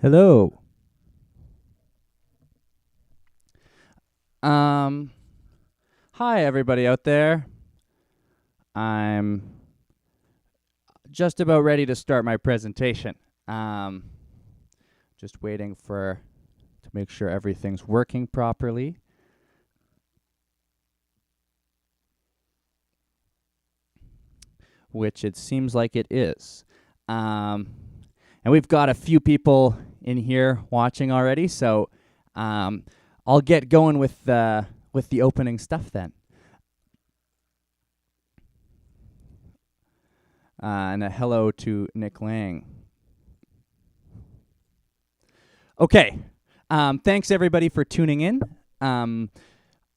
Hello. Um, Hi everybody out there. I'm just about ready to start my presentation. Just waiting to make sure everything's working properly. Which it seems like it is. And we've got a few people in here watching already, so I'll get going with the opening stuff then. And a hello to Nick Lang. Okay, thanks everybody for tuning in. I'm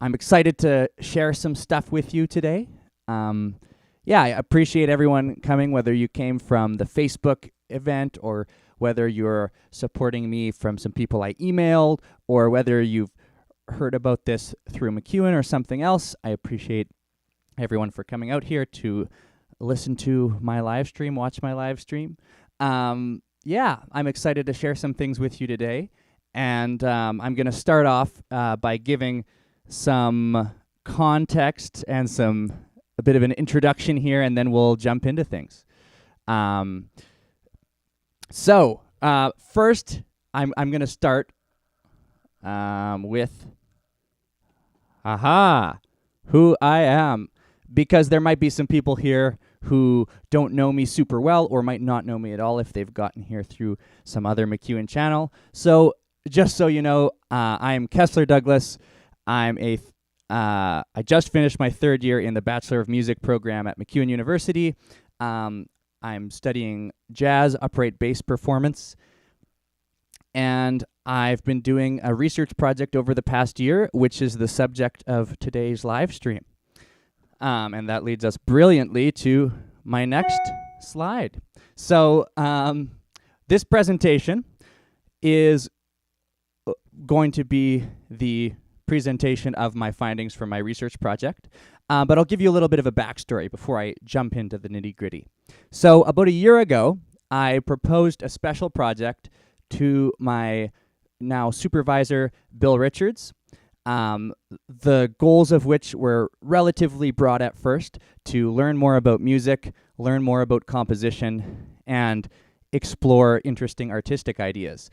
excited to share some stuff with you today. Yeah, I appreciate everyone coming, whether you came from the Facebook event or whether you're supporting me from some people I emailed or whether you've heard about this through McEwen or something else. I appreciate everyone for coming out here to listen to my live stream, watch my live stream. Yeah, I'm excited to share some things with you today. And I'm going to start off by giving some context and a bit of an introduction here, and then we'll jump into things. So first, I'm going to start with who I am, because there might be some people here who don't know me super well or might not know me at all if they've gotten here through some other McEwen channel. So just so you know, I'm Kessler Douglas. I just finished my third year in the Bachelor of Music program at McEwen University. I'm studying jazz upright bass performance, and I've been doing a research project over the past year, which is the subject of today's live stream. And that leads us brilliantly to my next slide. So this presentation is going to be the presentation of my findings from my research project, but I'll give you a little bit of a backstory before I jump into the nitty-gritty. So about a year ago, I proposed a special project to my now supervisor, Bill Richards, the goals of which were relatively broad at first: to learn more about music, learn more about composition, and explore interesting artistic ideas,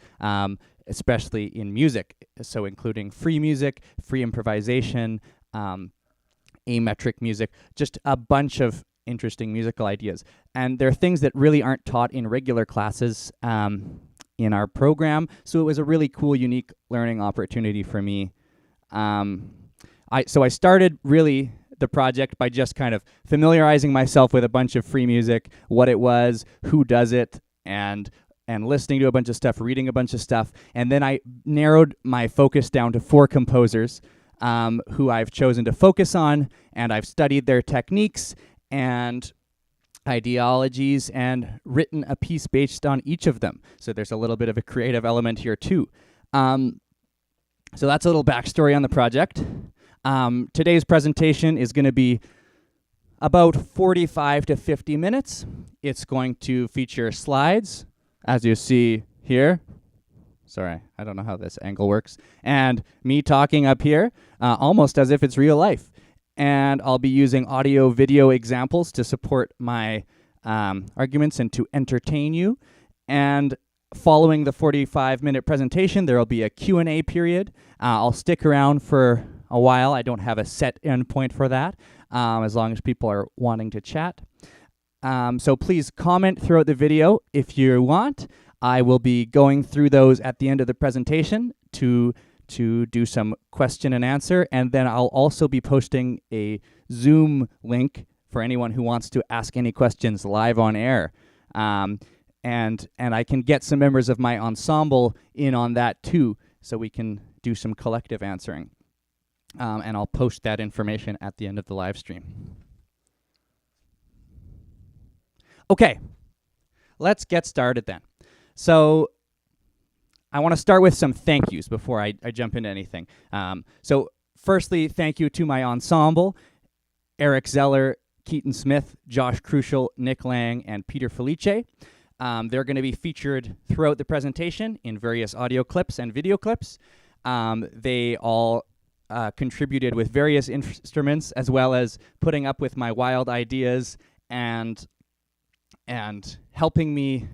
especially in music, so including free music, free improvisation, ametric music, just a bunch of interesting musical ideas. And there are things that really aren't taught in regular classes in our program, so it was a really cool, unique learning opportunity for me. So I started really the project by just kind of familiarizing myself with a bunch of free music, what it was, who does it, and listening to a bunch of stuff, reading a bunch of stuff. And then I narrowed my focus down to 4 composers who I've chosen to focus on, and I've studied their techniques and ideologies and written a piece based on each of them. So there's a little bit of a creative element here too. So that's a little backstory on the project. Today's presentation is going to be about 45 to 50 minutes. It's going to feature slides, as you see here. Sorry, I don't know how this angle works. And me talking up here, almost as if it's real life. And I'll be using audio-video examples to support my arguments and to entertain you. And following the 45-minute presentation, there will be a Q&A period. I'll stick around for a while. I don't have a set endpoint for that, as long as people are wanting to chat. So please comment throughout the video if you want. I will be going through those at the end of the presentation to do some question and answer, and then I'll also be posting a Zoom link for anyone who wants to ask any questions live on air. And I can get some members of my ensemble in on that too, so we can do some collective answering. And I'll post that information at the end of the live stream. Okay, let's get started then. So I want to start with some thank yous before I jump into anything. So firstly, thank you to my ensemble: Eric Zeller, Keaton Smith, Josh Crucial, Nick Lang, and Peter Felice. They're going to be featured throughout the presentation in various audio clips and video clips. They all contributed with various instruments, as well as putting up with my wild ideas and helping me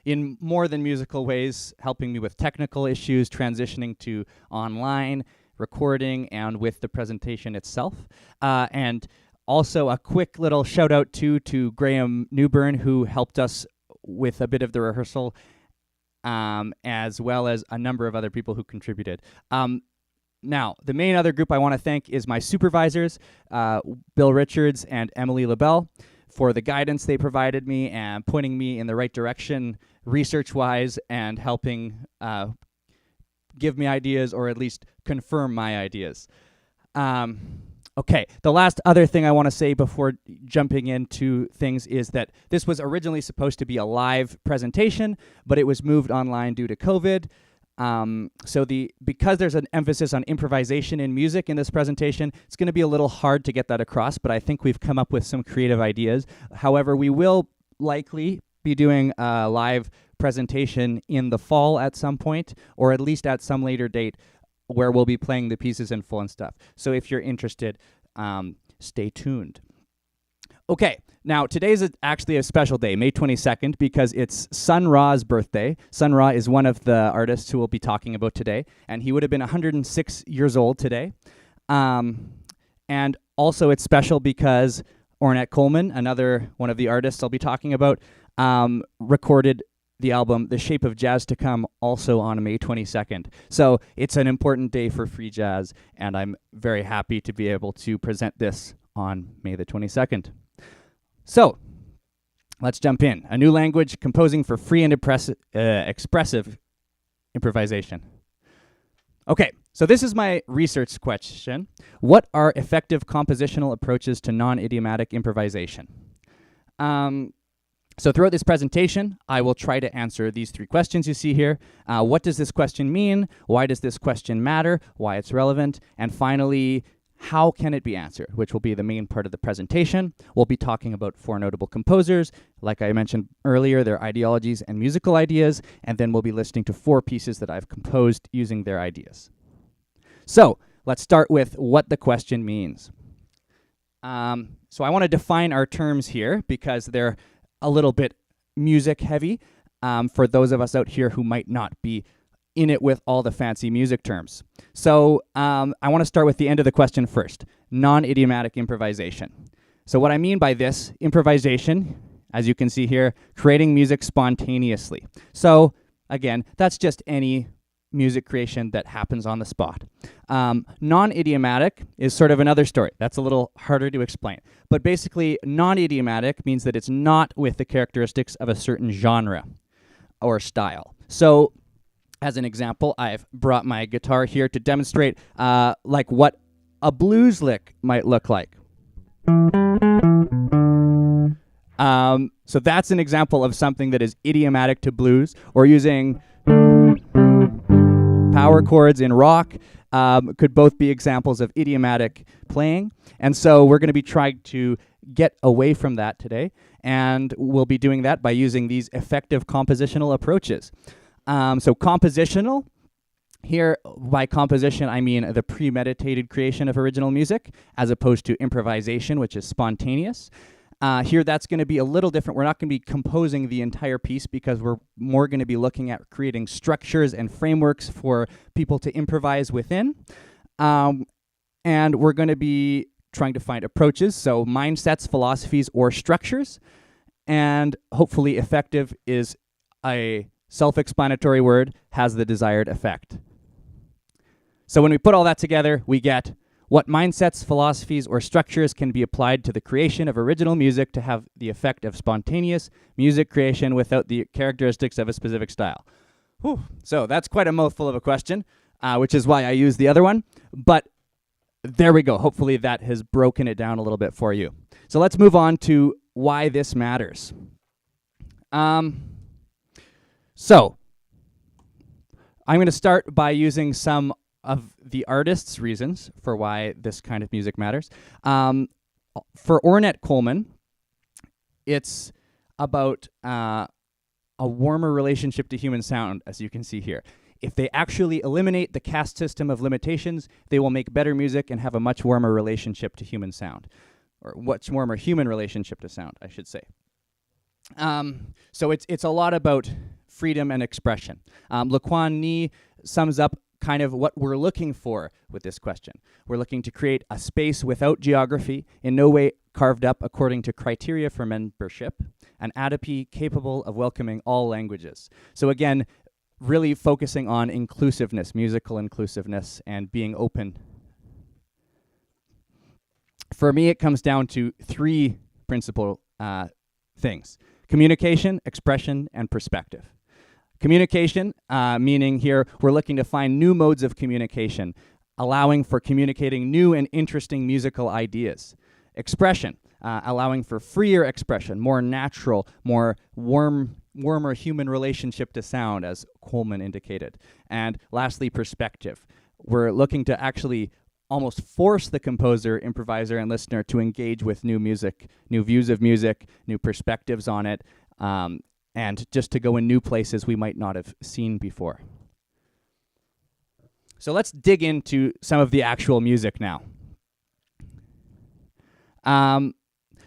in more than musical ways, helping me with technical issues, transitioning to online recording, and with the presentation itself. And also a quick little shout out to Graham Newburn, who helped us with a bit of the rehearsal, as well as a number of other people who contributed. Now, the main other group I want to thank is my supervisors, Bill Richards and Emily LaBelle, for the guidance they provided me and pointing me in the right direction research-wise and helping give me ideas, or at least confirm my ideas. Okay, the last other thing I want to say before jumping into things is that this was originally supposed to be a live presentation, but it was moved online due to COVID. Because there's an emphasis on improvisation in music in this presentation, it's going to be a little hard to get that across, but I think we've come up with some creative ideas. However, we will likely be doing a live presentation in the fall at some point, or at least at some later date, where we'll be playing the pieces in full and stuff. So if you're interested, stay tuned. Okay, now today's actually a special day, May 22nd, because it's Sun Ra's birthday. Sun Ra is one of the artists who we'll be talking about today, and he would have been 106 years old today. And also it's special because Ornette Coleman, another one of the artists I'll be talking about, recorded the album The Shape of Jazz to Come also on May 22nd. So it's an important day for free jazz, and I'm very happy to be able to present this on May the 22nd. So let's jump in. A new language composing for free and expressive improvisation. Okay, so this is my research question. What are effective compositional approaches to non-idiomatic improvisation? So throughout this presentation, I will try to answer these three questions you see here. What does this question mean? Why does this question matter? Why it's relevant? And finally, how can it be answered, which will be the main part of the presentation. We'll be talking about four notable composers. Like I mentioned earlier, their ideologies and musical ideas, and then we'll be listening to four pieces that I've composed using their ideas. So let's start with what the question means. So I want to define our terms here because they're a little bit music heavy for those of us out here who might not be in it with all the fancy music terms. So I want to start with the end of the question first, non-idiomatic improvisation. So what I mean by this, improvisation, as you can see here, creating music spontaneously. So again, that's just any music creation that happens on the spot. Non-idiomatic is sort of another story. That's a little harder to explain. But basically, non-idiomatic means that it's not with the characteristics of a certain genre or style. So as an example, I've brought my guitar here to demonstrate like what a blues lick might look like. So that's an example of something that is idiomatic to blues, or using power chords in rock could both be examples of idiomatic playing. And so we're going to be trying to get away from that today, and we'll be doing that by using these effective compositional approaches. So compositional, here by composition I mean the premeditated creation of original music, as opposed to improvisation, which is spontaneous. Here that's going to be a little different. We're not going to be composing the entire piece because we're more going to be looking at creating structures and frameworks for people to improvise within. And we're going to be trying to find approaches, so mindsets, philosophies, or structures. And hopefully effective is a self-explanatory word, has the desired effect. So when we put all that together, we get what mindsets, philosophies, or structures can be applied to the creation of original music to have the effect of spontaneous music creation without the characteristics of a specific style. Whew. So that's quite a mouthful of a question, which is why I use the other one. But there we go. Hopefully that has broken it down a little bit for you. So let's move on to why this matters. So I'm going to start by using some of the artist's reasons for why this kind of music matters. For Ornette Coleman, it's about a warmer relationship to human sound, as you can see here. If they actually eliminate the caste system of limitations, they will make better music and have a much warmer relationship to human sound, or much warmer human relationship to sound, I should say. So it's a lot about freedom and expression. Laquan Ni sums up kind of what we're looking for with this question. We're looking to create a space without geography, in no way carved up according to criteria for membership, an ADAPI capable of welcoming all languages. So again, really focusing on inclusiveness, musical inclusiveness, and being open. For me, it comes down to three principal things: communication, expression, and perspective. Communication, meaning here we're looking to find new modes of communication, allowing for communicating new and interesting musical ideas. Expression, allowing for freer expression, more natural, more warmer human relationship to sound, as Coleman indicated. And lastly, perspective. We're looking to actually almost force the composer, improviser, and listener to engage with new music, new views of music, new perspectives on it, and just to go in new places we might not have seen before. So let's dig into some of the actual music now.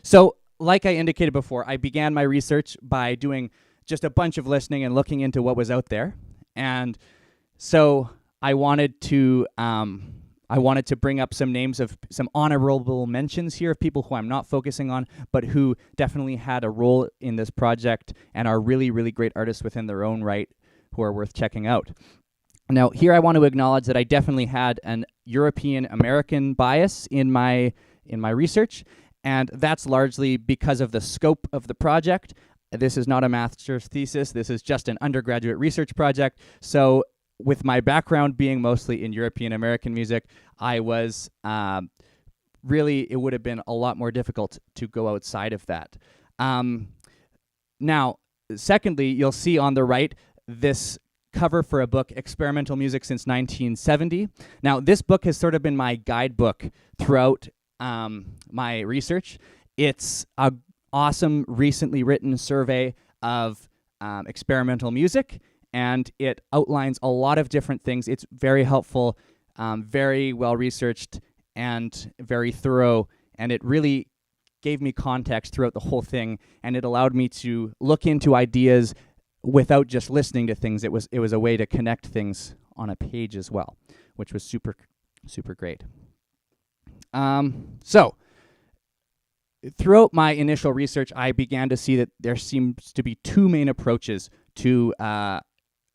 So like I indicated before, I began my research by doing just a bunch of listening and looking into what was out there. And so I wanted to bring up some names of some honorable mentions here of people who I'm not focusing on, but who definitely had a role in this project and are really, really great artists within their own right who are worth checking out. Now, here I want to acknowledge that I definitely had an European-American bias in my research, and that's largely because of the scope of the project. This is not a master's thesis. This is just an undergraduate research project. So with my background being mostly in European American music, I was really, it would have been a lot more difficult to go outside of that. Now, secondly, you'll see on the right this cover for a book, Experimental Music Since 1970. Now, this book has sort of been my guidebook throughout my research. It's a awesome, recently written survey of experimental music, and it outlines a lot of different things. It's very helpful, very well researched, and very thorough, and it really gave me context throughout the whole thing, and it allowed me to look into ideas without just listening to things. It was a way to connect things on a page as well, which was super, super great. So throughout my initial research, I began to see that there seems to be two main approaches to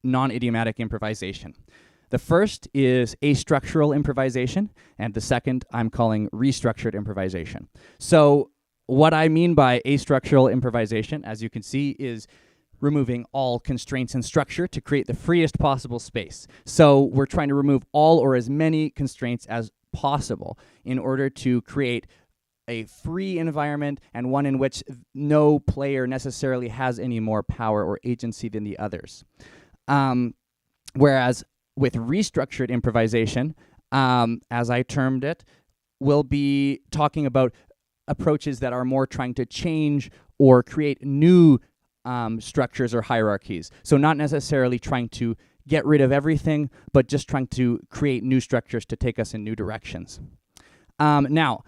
non-idiomatic improvisation. The first is astructural improvisation, and the second I'm calling restructured improvisation. So what I mean by astructural improvisation, as you can see, is removing all constraints and structure to create the freest possible space. So we're trying to remove all or as many constraints as possible in order to create a free environment and one in which no player necessarily has any more power or agency than the others. Whereas with restructured improvisation, as I termed it, we'll be talking about approaches that are more trying to change or create new structures or hierarchies. So not necessarily trying to get rid of everything, but just trying to create new structures to take us in new directions. Now,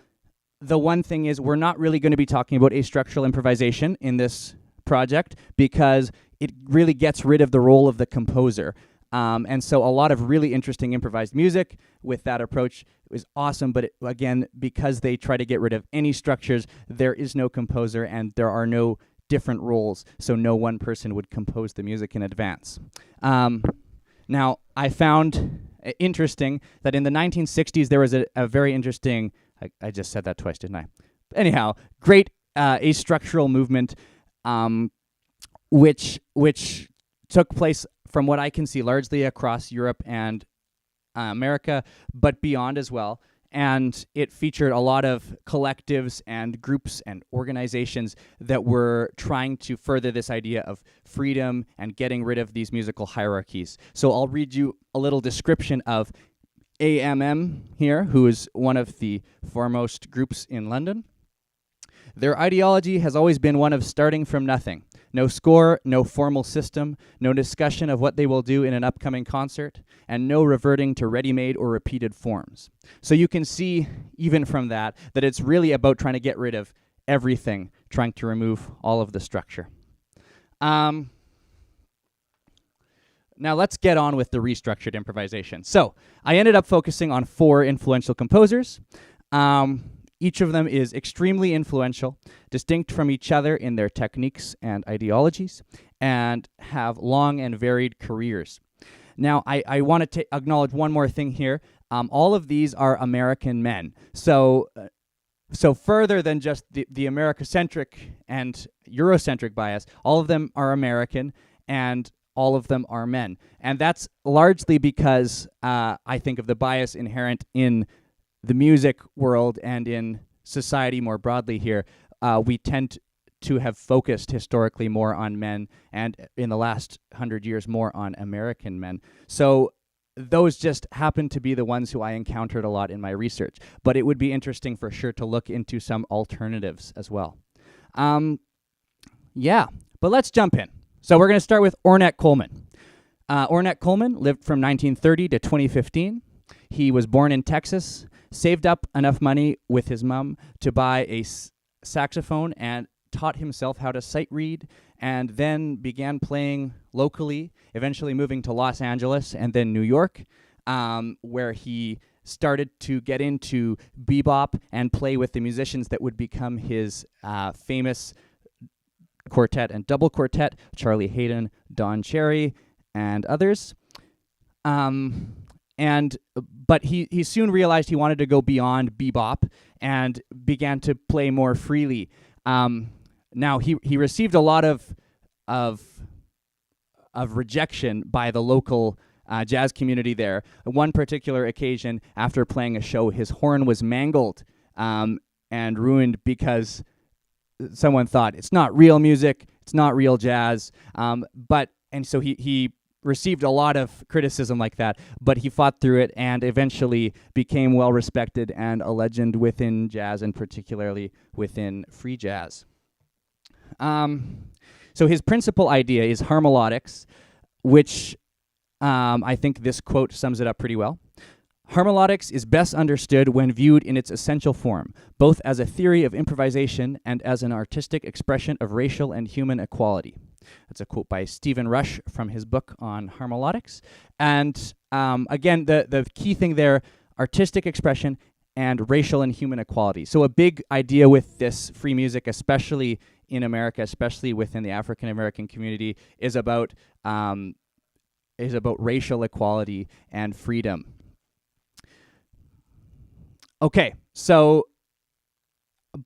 the one thing is we're not really going to be talking about astructural improvisation in this project because it really gets rid of the role of the composer. And so a lot of really interesting improvised music with that approach is awesome, but again, because they try to get rid of any structures, there is no composer and there are no different roles, so no one person would compose the music in advance. Now, I found interesting that in the 1960s there was a very interesting, I just said that twice, didn't I? Anyhow, great astructural movement, which took place from what I can see largely across Europe and America, but beyond as well. And it featured a lot of collectives and groups and organizations that were trying to further this idea of freedom and getting rid of these musical hierarchies. So I'll read you a little description of AMM here, who is one of the foremost groups in London. Their ideology has always been one of starting from nothing, no score, no formal system, no discussion of what they will do in an upcoming concert, and no reverting to ready-made or repeated forms. So you can see, even from that it's really about trying to get rid of everything, trying to remove all of the structure. Now let's get on with the restructured improvisation. So I ended up focusing on 4 influential composers. Each of them is extremely influential, distinct from each other in their techniques and ideologies, and have long and varied careers. Now, I want to acknowledge one more thing here. All of these are American men. So further than just the America-centric and Eurocentric bias, all of them are American, and all of them are men. And that's largely because I think of the bias inherent in the music world and in society more broadly here. We tend to have focused historically more on men, and in the last 100 years more on American men. So those just happen to be the ones who I encountered a lot in my research. But it would be interesting for sure to look into some alternatives as well. Yeah, but let's jump in. So we're going to start with Ornette Coleman. Ornette Coleman lived from 1930 to 2015. He was born in Texas, saved up enough money with his mom to buy a saxophone and taught himself how to sight read, and then began playing locally, eventually moving to Los Angeles and then New York, where he started to get into bebop and play with the musicians that would become his famous quartet and double quartet, Charlie Haydn, Don Cherry, and others. But he soon realized he wanted to go beyond bebop and began to play more freely. Now he received a lot of rejection by the local jazz community there. One particular occasion, after playing a show, his horn was mangled and ruined because someone thought it's not real music, it's not real jazz. And so he received a lot of criticism like that, but he fought through it and eventually became well respected and a legend within jazz, and particularly within free jazz. So his principal idea is harmolodics, which I think this quote sums it up pretty well. Harmolodics is best understood when viewed in its essential form, both as a theory of improvisation and as an artistic expression of racial and human equality. That's a quote by Stephen Rush from his book on harmolodics. And again, the key thing there, artistic expression and racial and human equality. So a big idea with this free music, especially in America, especially within the African American community, is about racial equality and freedom. Okay, so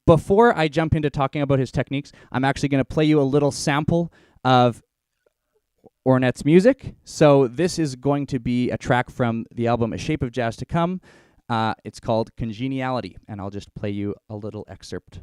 before I jump into talking about his techniques, I'm actually going to play you a little sample of Ornette's music. So this is going to be a track from the album A Shape of Jazz to Come. It's called Congeniality, and I'll just play you a little excerpt.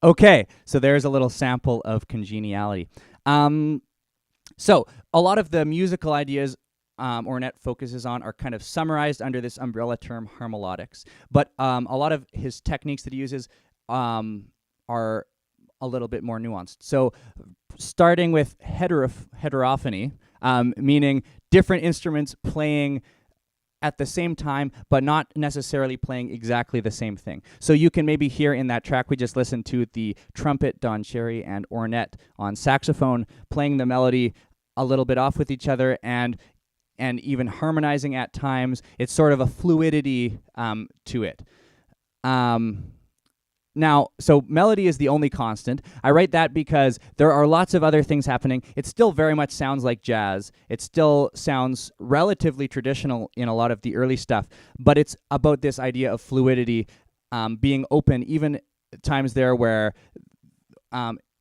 Okay, so there's a little sample of Congeniality. So a lot of the musical ideas Ornette focuses on are kind of summarized under this umbrella term harmolodics, but a lot of his techniques that he uses are a little bit more nuanced. So starting with heterophony, meaning different instruments playing at the same time, but not necessarily playing exactly the same thing. So you can maybe hear in that track we just listened to the trumpet, Don Cherry, and Ornette on saxophone playing the melody a little bit off with each other and even harmonizing at times. It's sort of a fluidity to it. Now, so melody is the only constant. I write that because there are lots of other things happening. It still very much sounds like jazz. It still sounds relatively traditional in a lot of the early stuff, but it's about this idea of fluidity, being open, even times there where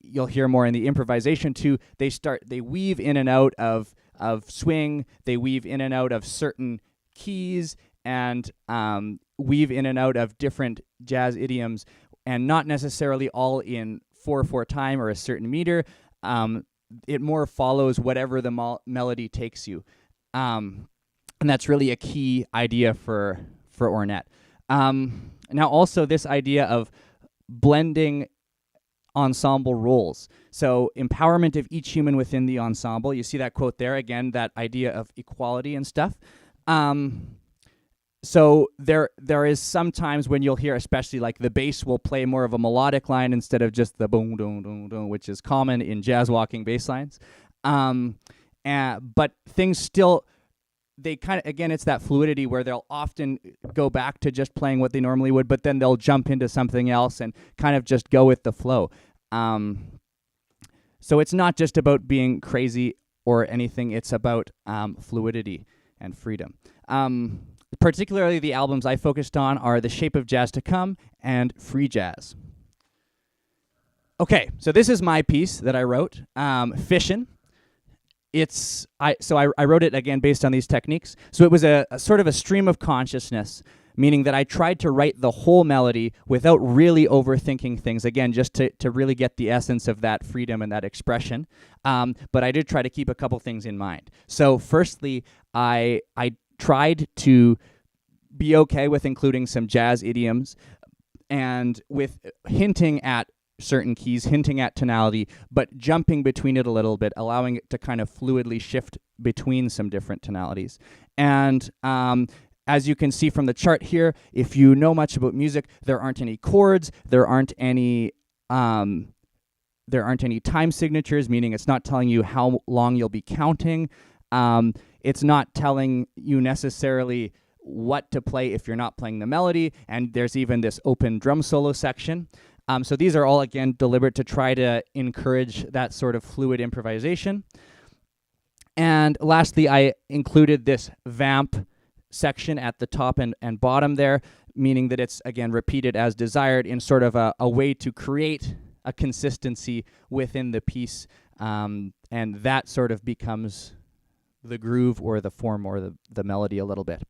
you'll hear more in the improvisation too. They weave in and out of swing, they weave in and out of certain keys, and weave in and out of different jazz idioms, and not necessarily all in 4/4 time or a certain meter. It more follows whatever the melody takes you, and that's really a key idea for Ornette. Now, also this idea of blending ensemble roles. So empowerment of each human within the ensemble. You see that quote there again, that idea of equality and stuff. So there is sometimes when you'll hear, especially like the bass will play more of a melodic line instead of just the boom, boom, boom, boom, which is common in jazz walking bass lines. But things still, they kind of, again, it's that fluidity where they'll often go back to just playing what they normally would, but then they'll jump into something else and kind of just go with the flow. So it's not just about being crazy or anything, it's about fluidity and freedom. Particularly the albums I focused on are The Shape of Jazz to Come and Free Jazz. Okay, so this is my piece that I wrote, Fishin'. I wrote it again based on these techniques. So it was a sort of a stream of consciousness, meaning that I tried to write the whole melody without really overthinking things, again, just to really get the essence of that freedom and that expression. But I did try to keep a couple things in mind. So firstly, I tried to be okay with including some jazz idioms and with hinting at certain keys, hinting at tonality, but jumping between it a little bit, allowing it to kind of fluidly shift between some different tonalities. And as you can see from the chart here, if you know much about music, there aren't any chords, there aren't any time signatures, meaning it's not telling you how long you'll be counting. It's not telling you necessarily what to play if you're not playing the melody, and there's even this open drum solo section. So these are all, again, deliberate to try to encourage that sort of fluid improvisation. And lastly, I included this vamp section at the top and bottom there, meaning that it's, again, repeated as desired in sort of a way to create a consistency within the piece, and that sort of becomes the groove or the form or the melody a little bit.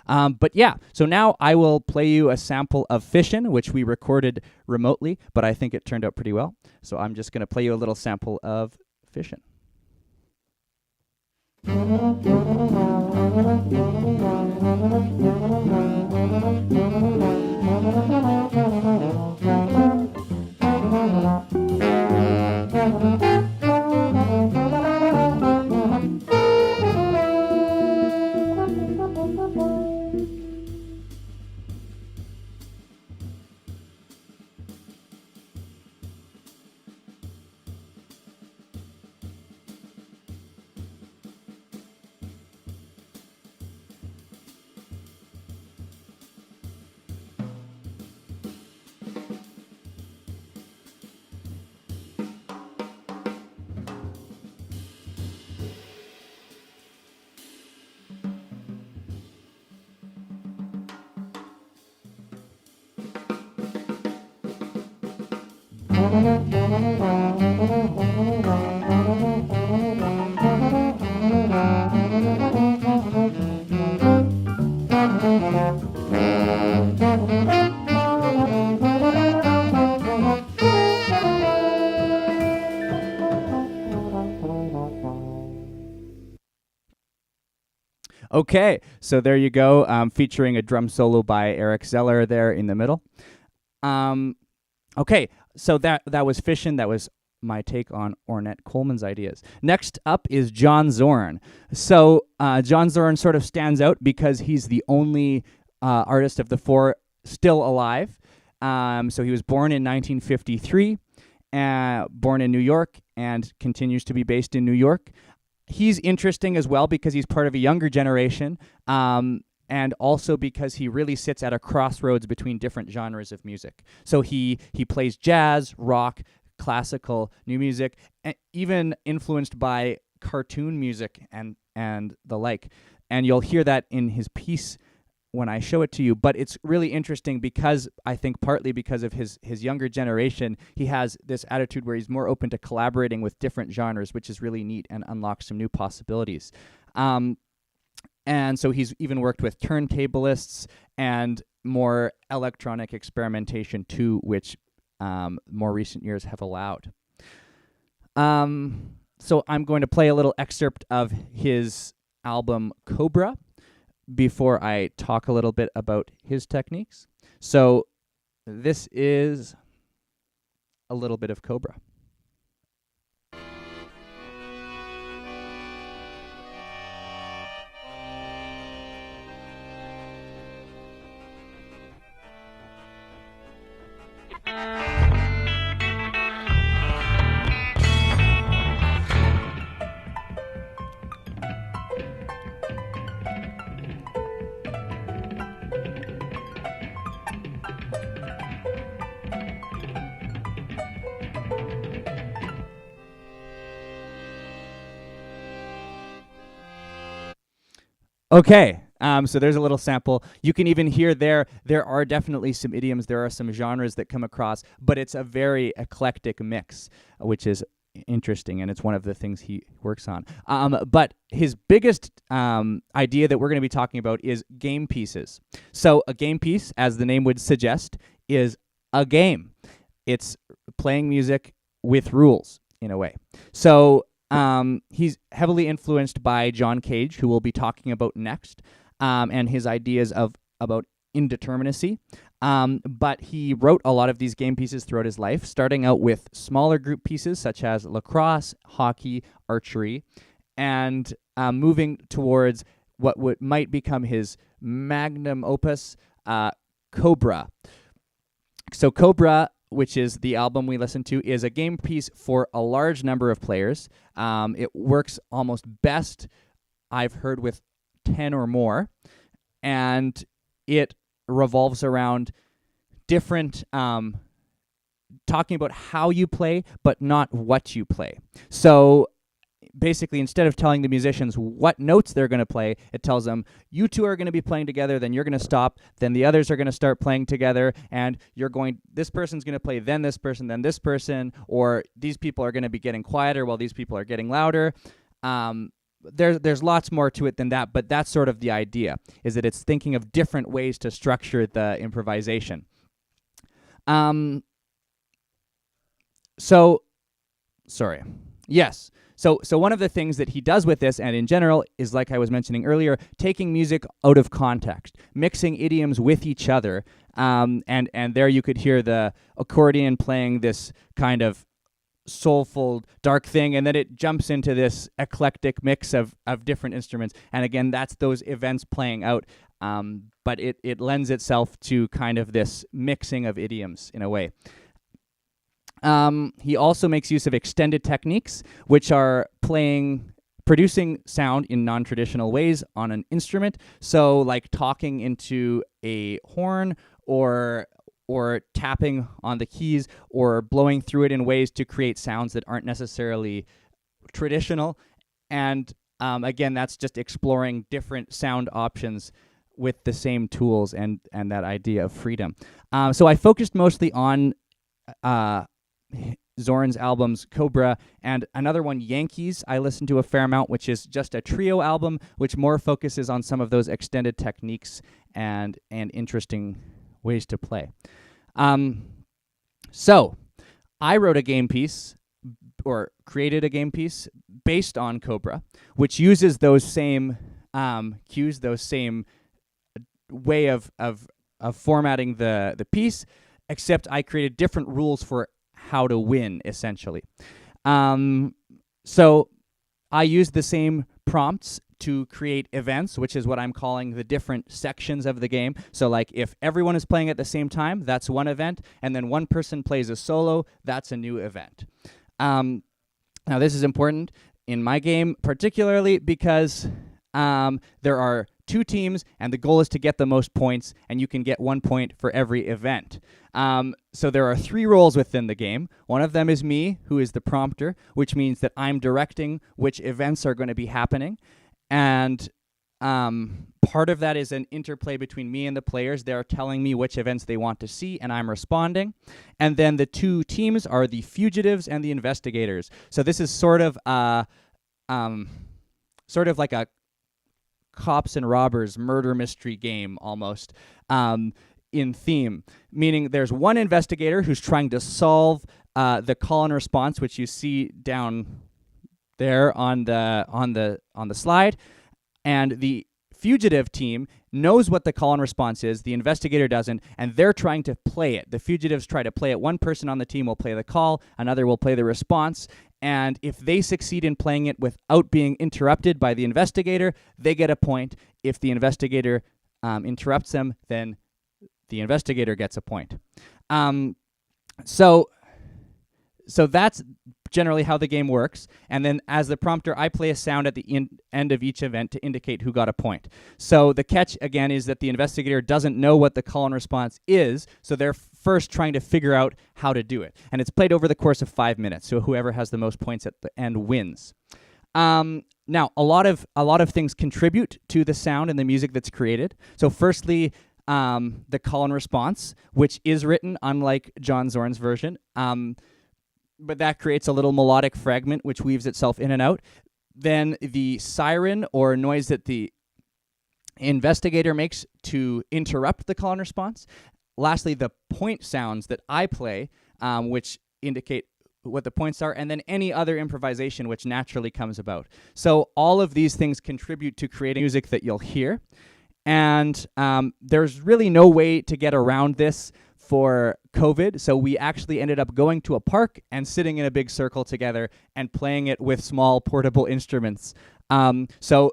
But yeah, so now I will play you a sample of Fishin', which we recorded remotely, but I think it turned out pretty well. So I'm just going to play you a little sample of Fishin'. Okay, so there you go, featuring a drum solo by Eric Zeller there in the middle. Okay, so that was Fishin'. That was my take on Ornette Coleman's ideas. Next up is John Zorn. So John Zorn sort of stands out because he's the only artist of the four still alive. So he was born in 1953, born in New York, and continues to be based in New York. He's interesting as well because he's part of a younger generation, and also because he really sits at a crossroads between different genres of music. So he plays jazz, rock, classical, new music, and even influenced by cartoon music and the like. And you'll hear that in his piece when I show it to you. But it's really interesting because I think partly because of his younger generation, he has this attitude where he's more open to collaborating with different genres, which is really neat and unlocks some new possibilities. And so he's even worked with turntablists and more electronic experimentation too, which more recent years have allowed. So I'm going to play a little excerpt of his album Cobra before I talk a little bit about his techniques. So this is a little bit of Cobra. Okay, so there's a little sample. You can even hear there are definitely some idioms, there are some genres that come across, but it's a very eclectic mix, which is interesting, and it's one of the things he works on. But his biggest idea that we're going to be talking about is game pieces. So a game piece, as the name would suggest, is a game. It's playing music with rules, in a way. So he's heavily influenced by John Cage, who we'll be talking about next, and his ideas about indeterminacy. But he wrote a lot of these game pieces throughout his life, starting out with smaller group pieces such as lacrosse, hockey, archery, and moving towards what might become his magnum opus, Cobra. So Cobra, which is the album we listened to, is a game piece for a large number of players. It works almost best, I've heard, with 10 or more, and it revolves around different talking about how you play, but not what you play. So basically, instead of telling the musicians what notes they're going to play, it tells them, you two are going to be playing together, then you're going to stop, then the others are going to start playing together, and this person's going to play, then this person, or these people are going to be getting quieter while these people are getting louder. There's lots more to it than that, but that's sort of the idea, is that it's thinking of different ways to structure the improvisation. So one of the things that he does with this, and in general, is, like I was mentioning earlier, taking music out of context, mixing idioms with each other, and there you could hear the accordion playing this kind of soulful, dark thing, and then it jumps into this eclectic mix of different instruments, and again, that's those events playing out, but it lends itself to kind of this mixing of idioms in a way. He also makes use of extended techniques, which are producing sound in non-traditional ways on an instrument. So like talking into a horn or tapping on the keys or blowing through it in ways to create sounds that aren't necessarily traditional. And again, that's just exploring different sound options with the same tools and that idea of freedom. So I focused mostly on Zoran's albums Cobra and another one, Yankees, I listened to a fair amount, which is just a trio album, which more focuses on some of those extended techniques and interesting ways to play. So I wrote a game piece, or created a game piece, based on Cobra, which uses those same cues, those same way of formatting the piece, except I created different rules for how to win, essentially. So I used the same prompts to create events, which is what I'm calling the different sections of the game. So like if everyone is playing at the same time, that's one event, and then one person plays a solo, that's a new event. Now this is important in my game, particularly because there are 2 teams, and the goal is to get the most points, and you can get 1 point for every event. So there are 3 roles within the game. One of them is me, who is the prompter, which means that I'm directing which events are going to be happening. And part of that is an interplay between me and the players. They're telling me which events they want to see, and I'm responding. And then the 2 teams are the fugitives and the investigators. So this is sort of like a cops and robbers murder mystery game almost, in theme, meaning there's one investigator who's trying to solve the call and response, which you see down there on the slide, and the fugitive team knows what the call and response is, the investigator doesn't, and they're trying to play it. The fugitives try to play it. One person on the team will play the call, another will play the response, and if they succeed in playing it without being interrupted by the investigator, they get a point. If the investigator interrupts them, then the investigator gets a point. So that's generally how the game works. And then as the prompter, I play a sound at the end of each event to indicate who got a point. So the catch, again, is that the investigator doesn't know what the call and response is, so they're first trying to figure out how to do it. And it's played over the course of 5 minutes, so whoever has the most points at the end wins. Now, a lot of things contribute to the sound and the music that's created. So firstly, the call and response, which is written unlike John Zorn's version, but that creates a little melodic fragment which weaves itself in and out. Then the siren or noise that the investigator makes to interrupt the call and response. Lastly, the point sounds that I play, which indicate what the points are, and then any other improvisation which naturally comes about. So all of these things contribute to creating music that you'll hear. And there's really no way to get around this for COVID, so we actually ended up going to a park and sitting in a big circle together and playing it with small portable instruments. So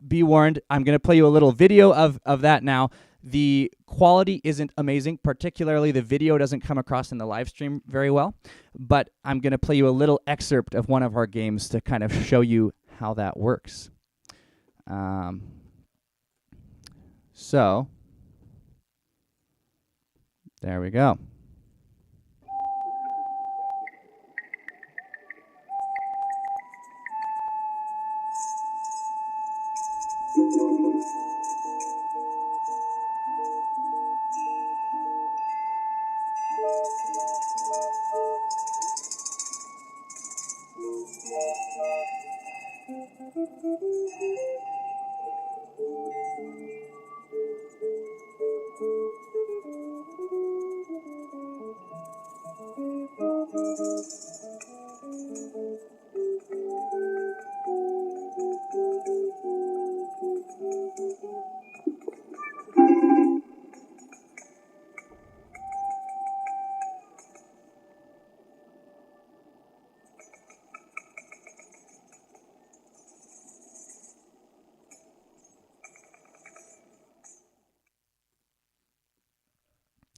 be warned, I'm going to play you a little video of that now. The quality isn't amazing, particularly the video doesn't come across in the live stream very well, but I'm going to play you a little excerpt of one of our games to kind of show you how that works. So there we go.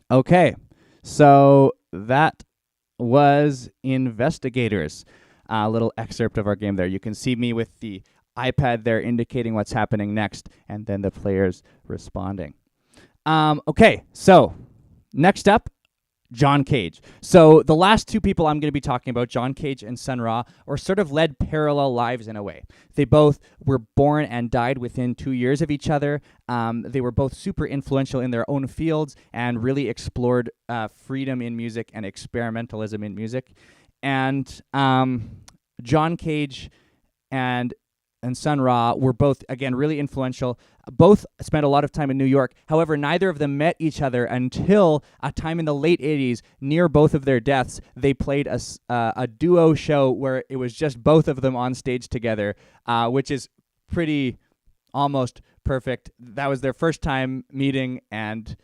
Okay, so that was Investigators. A little excerpt of our game there. You can see me with the iPad there indicating what's happening next, and then the players responding. Okay, so next up, John Cage. So the last 2 people I'm going to be talking about, John Cage and Sun Ra, are sort of led parallel lives in a way. They both were born and died within 2 years of each other. They were both super influential in their own fields and really explored freedom in music and experimentalism in music. And John Cage and Sun Ra were both, again, really influential. Both spent a lot of time in New York. However, neither of them met each other until a time in the late 80s, near both of their deaths. They played a duo show where it was just both of them on stage together, which is pretty almost perfect. That was their first time meeting, and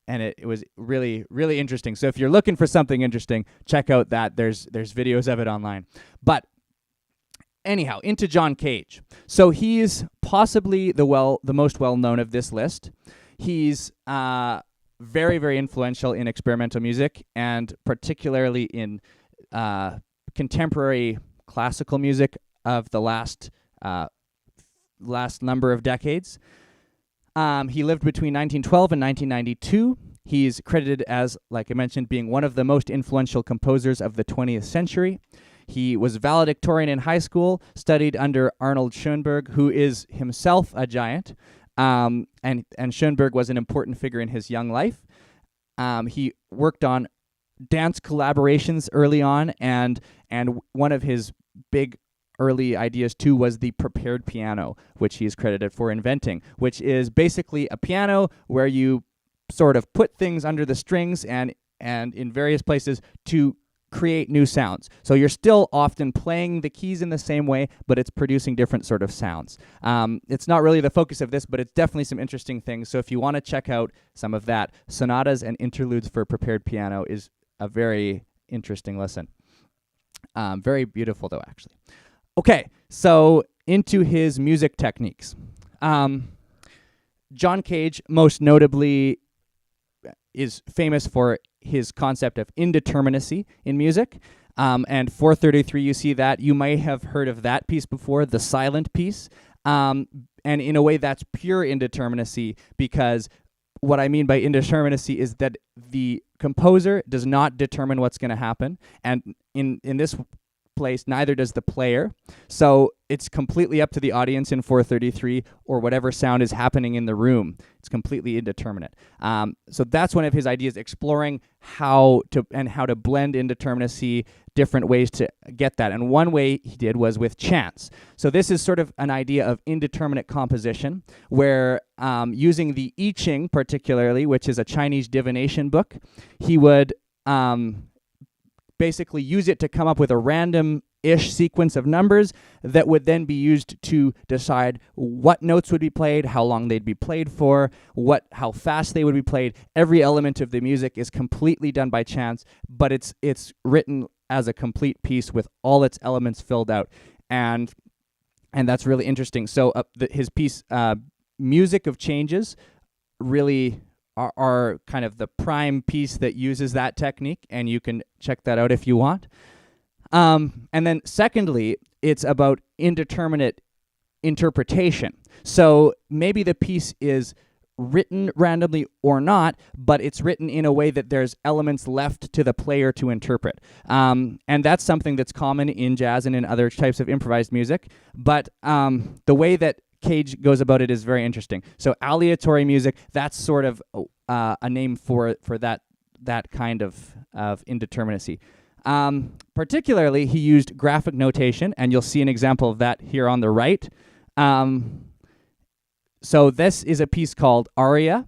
it was really, really interesting. So if you're looking for something interesting, check out that. There's videos of it online. But anyhow, into John Cage. So he's possibly the most well-known of this list. He's very, very influential in experimental music, and particularly in contemporary classical music of the last number of decades. He lived between 1912 and 1992. He's credited as, like I mentioned, being one of the most influential composers of the 20th century. He was valedictorian in high school, studied under Arnold Schoenberg, who is himself a giant, and Schoenberg was an important figure in his young life. He worked on dance collaborations early on, and one of his big early ideas too was the prepared piano, which he is credited for inventing, which is basically a piano where you sort of put things under the strings and in various places to create new sounds. So you're still often playing the keys in the same way, but it's producing different sort of sounds. It's not really the focus of this, but it's definitely some interesting things. So if you want to check out some of that, Sonatas and Interludes for Prepared Piano is a very interesting listen. Very beautiful though, actually. Okay, so into his music techniques. John Cage most notably is famous for his concept of indeterminacy in music. And 433, you see that. You may have heard of that piece before, the silent piece. And in a way, that's pure indeterminacy, because what I mean by indeterminacy is that the composer does not determine what's going to happen. And in this place, neither does the player. So it's completely up to the audience in 433 or whatever sound is happening in the room. It's completely indeterminate. So that's one of his ideas, exploring how to blend indeterminacy, different ways to get that. And one way he did was with chants. So this is sort of an idea of indeterminate composition, where using the I Ching particularly, which is a Chinese divination book, he would basically use it to come up with a random-ish sequence of numbers that would then be used to decide what notes would be played, how long they'd be played for, how fast they would be played. Every element of the music is completely done by chance, but it's written as a complete piece with all its elements filled out, and that's really interesting. So his piece, Music of Changes, really are kind of the prime piece that uses that technique, and you can check that out if you want. And then secondly, it's about indeterminate interpretation. So maybe the piece is written randomly or not, but it's written in a way that there's elements left to the player to interpret. And that's something that's common in jazz and in other types of improvised music. But the way that Cage goes about it is very interesting. So aleatory music, that's sort of a name for that kind of indeterminacy. Particularly, he used graphic notation, and you'll see an example of that here on the right. So this is a piece called Aria,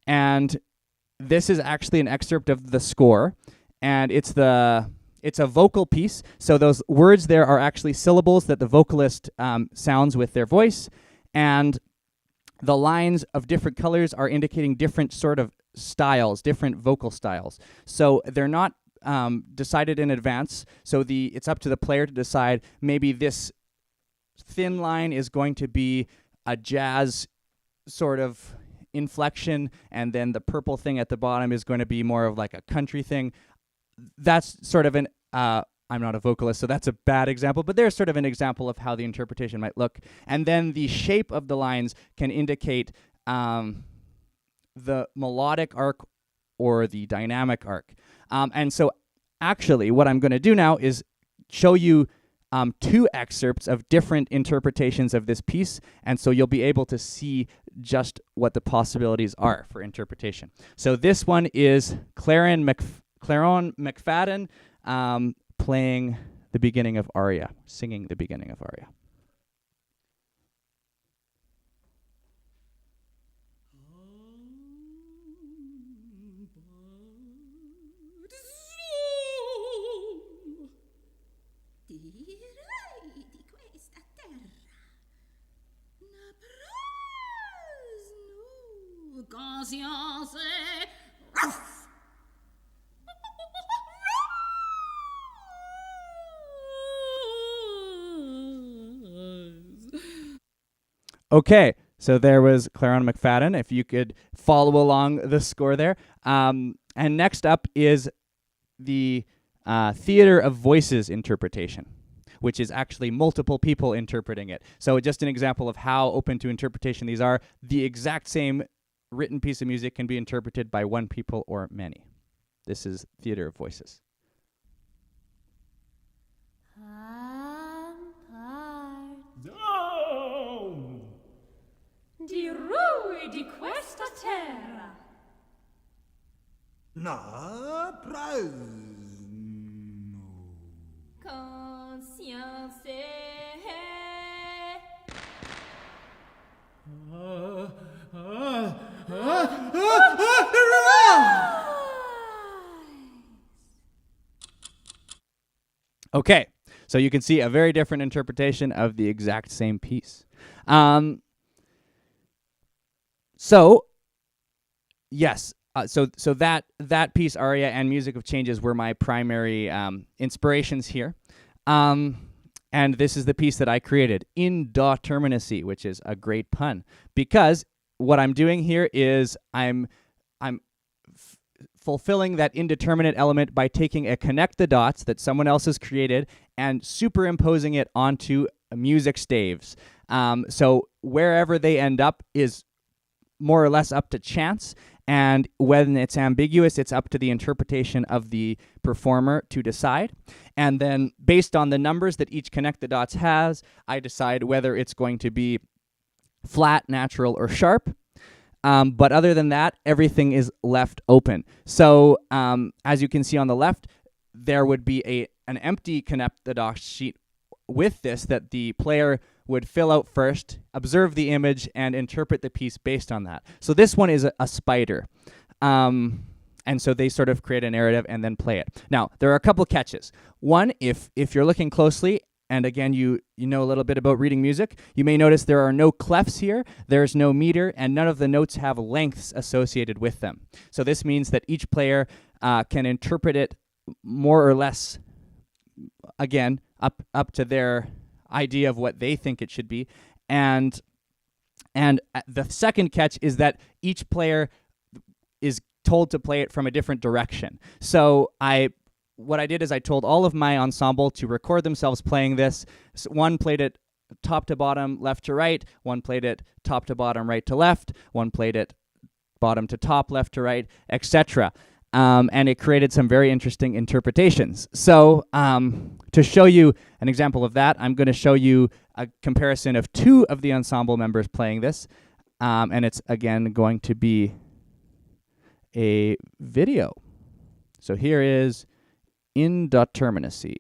and this is actually an excerpt of the score, and it's a vocal piece. So those words there are actually syllables that the vocalist sounds with their voice, and the lines of different colors are indicating different sort of styles, different vocal styles. So they're not decided in advance. So it's up to the player to decide. Maybe this thin line is going to be a jazz sort of inflection, and then the purple thing at the bottom is going to be more of like a country thing. That's sort of I'm not a vocalist, so that's a bad example, but there's sort of an example of how the interpretation might look. And then the shape of the lines can indicate the melodic arc or the dynamic arc. And so actually what I'm going to do now is show you two excerpts of different interpretations of this piece, and so you'll be able to see just what the possibilities are for interpretation. So this one is Claron McFadden playing the beginning of Aria, singing the beginning of Aria. Okay, so there was Claron McFadden, if you could follow along the score there. And next up is the Theater of Voices interpretation, which is actually multiple people interpreting it. So just an example of how open to interpretation these are. The exact same written piece of music can be interpreted by one people or many. This is theater of voices. Di rui di questa terra. Na, praus. Conscience. Okay, so you can see a very different interpretation of the exact same piece. Yes, so that piece, aria and music of changes, were my primary inspirations here. And this is the piece that I created, in da terminacy, which is a great pun, because what I'm doing here is I'm fulfilling that indeterminate element by taking a connect the dots that someone else has created and superimposing it onto music staves. So wherever they end up is more or less up to chance, and when it's ambiguous, it's up to the interpretation of the performer to decide. And then based on the numbers that each connect the dots has, I decide whether it's going to be flat, natural, or sharp. But other than that, everything is left open. So as you can see on the left, there would be an empty connect the dots sheet with this that the player would fill out first, observe the image, and interpret the piece based on that. So this one is a spider. And so they sort of create a narrative and then play it. Now, there are a couple catches. One, if you're looking closely, and again, you know a little bit about reading music, you may notice there are no clefs here, there's no meter, and none of the notes have lengths associated with them. So this means that each player can interpret it more or less, again, up to their idea of what they think it should be. And the second catch is that each player is told to play it from a different direction. So what I did is I told all of my ensemble to record themselves playing this. So one played it top to bottom, left to right. One played it top to bottom, right to left. One played it bottom to top, left to right, etc. And it created some very interesting interpretations. So to show you an example of that, I'm going to show you a comparison of two of the ensemble members playing this. And it's, again, going to be a video. So here is indeterminacy.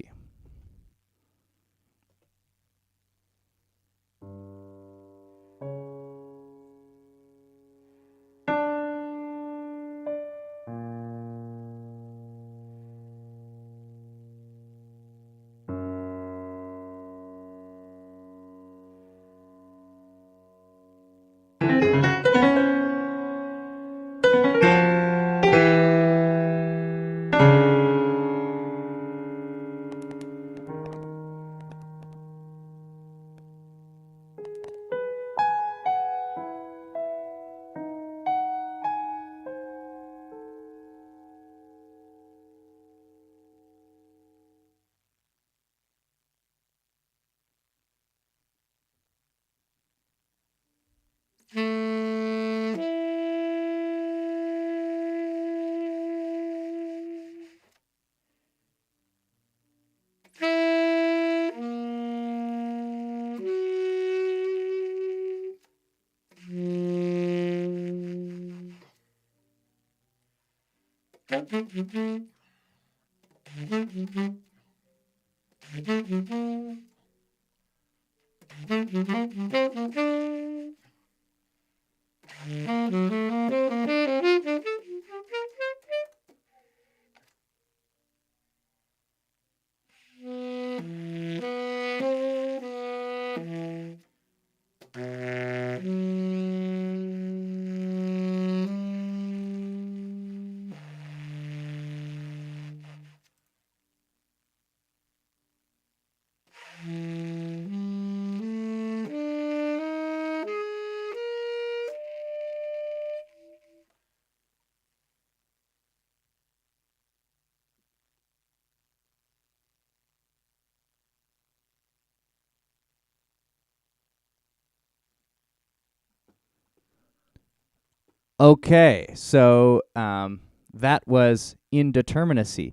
Okay, so that was indeterminacy.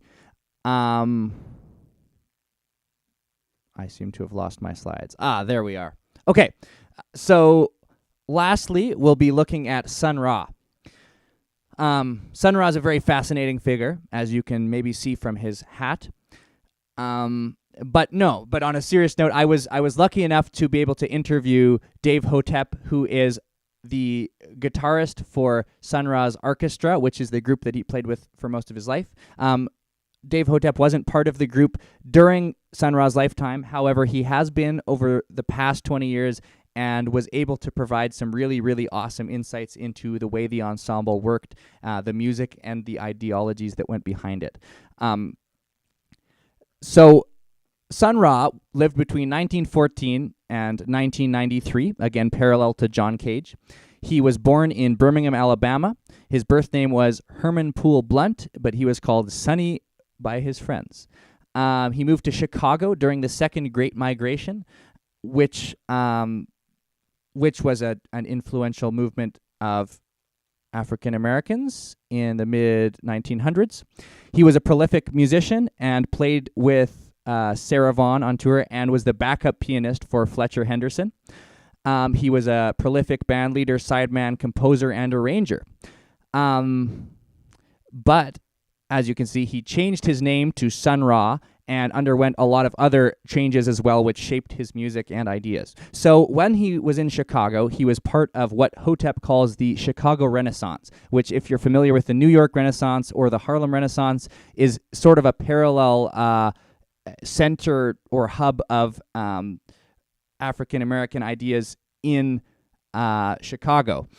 I seem to have lost my slides. There we are. Okay, so lastly, we'll be looking at Sun Ra. Sun Ra is a very fascinating figure, as you can maybe see from his hat. But on a serious note, I was lucky enough to be able to interview Dave Hotep, who is the guitarist for Sun Ra's orchestra, which is the group that he played with for most of his life. Dave Hotep wasn't part of the group during Sun Ra's lifetime. However, he has been over the past 20 years and was able to provide some really, really awesome insights into the way the ensemble worked, the music, and the ideologies that went behind it. So Sun Ra lived between 1914 and 1993, again parallel to John Cage. He was born in Birmingham, Alabama. His birth name was Herman Poole Blunt, but he was called Sonny by his friends. He moved to Chicago during the Second Great Migration, which was an influential movement of African Americans in the mid-1900s. He was a prolific musician and played with Sarah Vaughan on tour and was the backup pianist for Fletcher Henderson. He was a prolific band leader, sideman, composer, and arranger. But as you can see, he changed his name to Sun Ra and underwent a lot of other changes as well, which shaped his music and ideas. So when he was in Chicago, he was part of what Hotep calls the Chicago Renaissance, which, if you're familiar with the New York Renaissance or the Harlem Renaissance, is sort of a parallel center or hub of African American ideas in Chicago.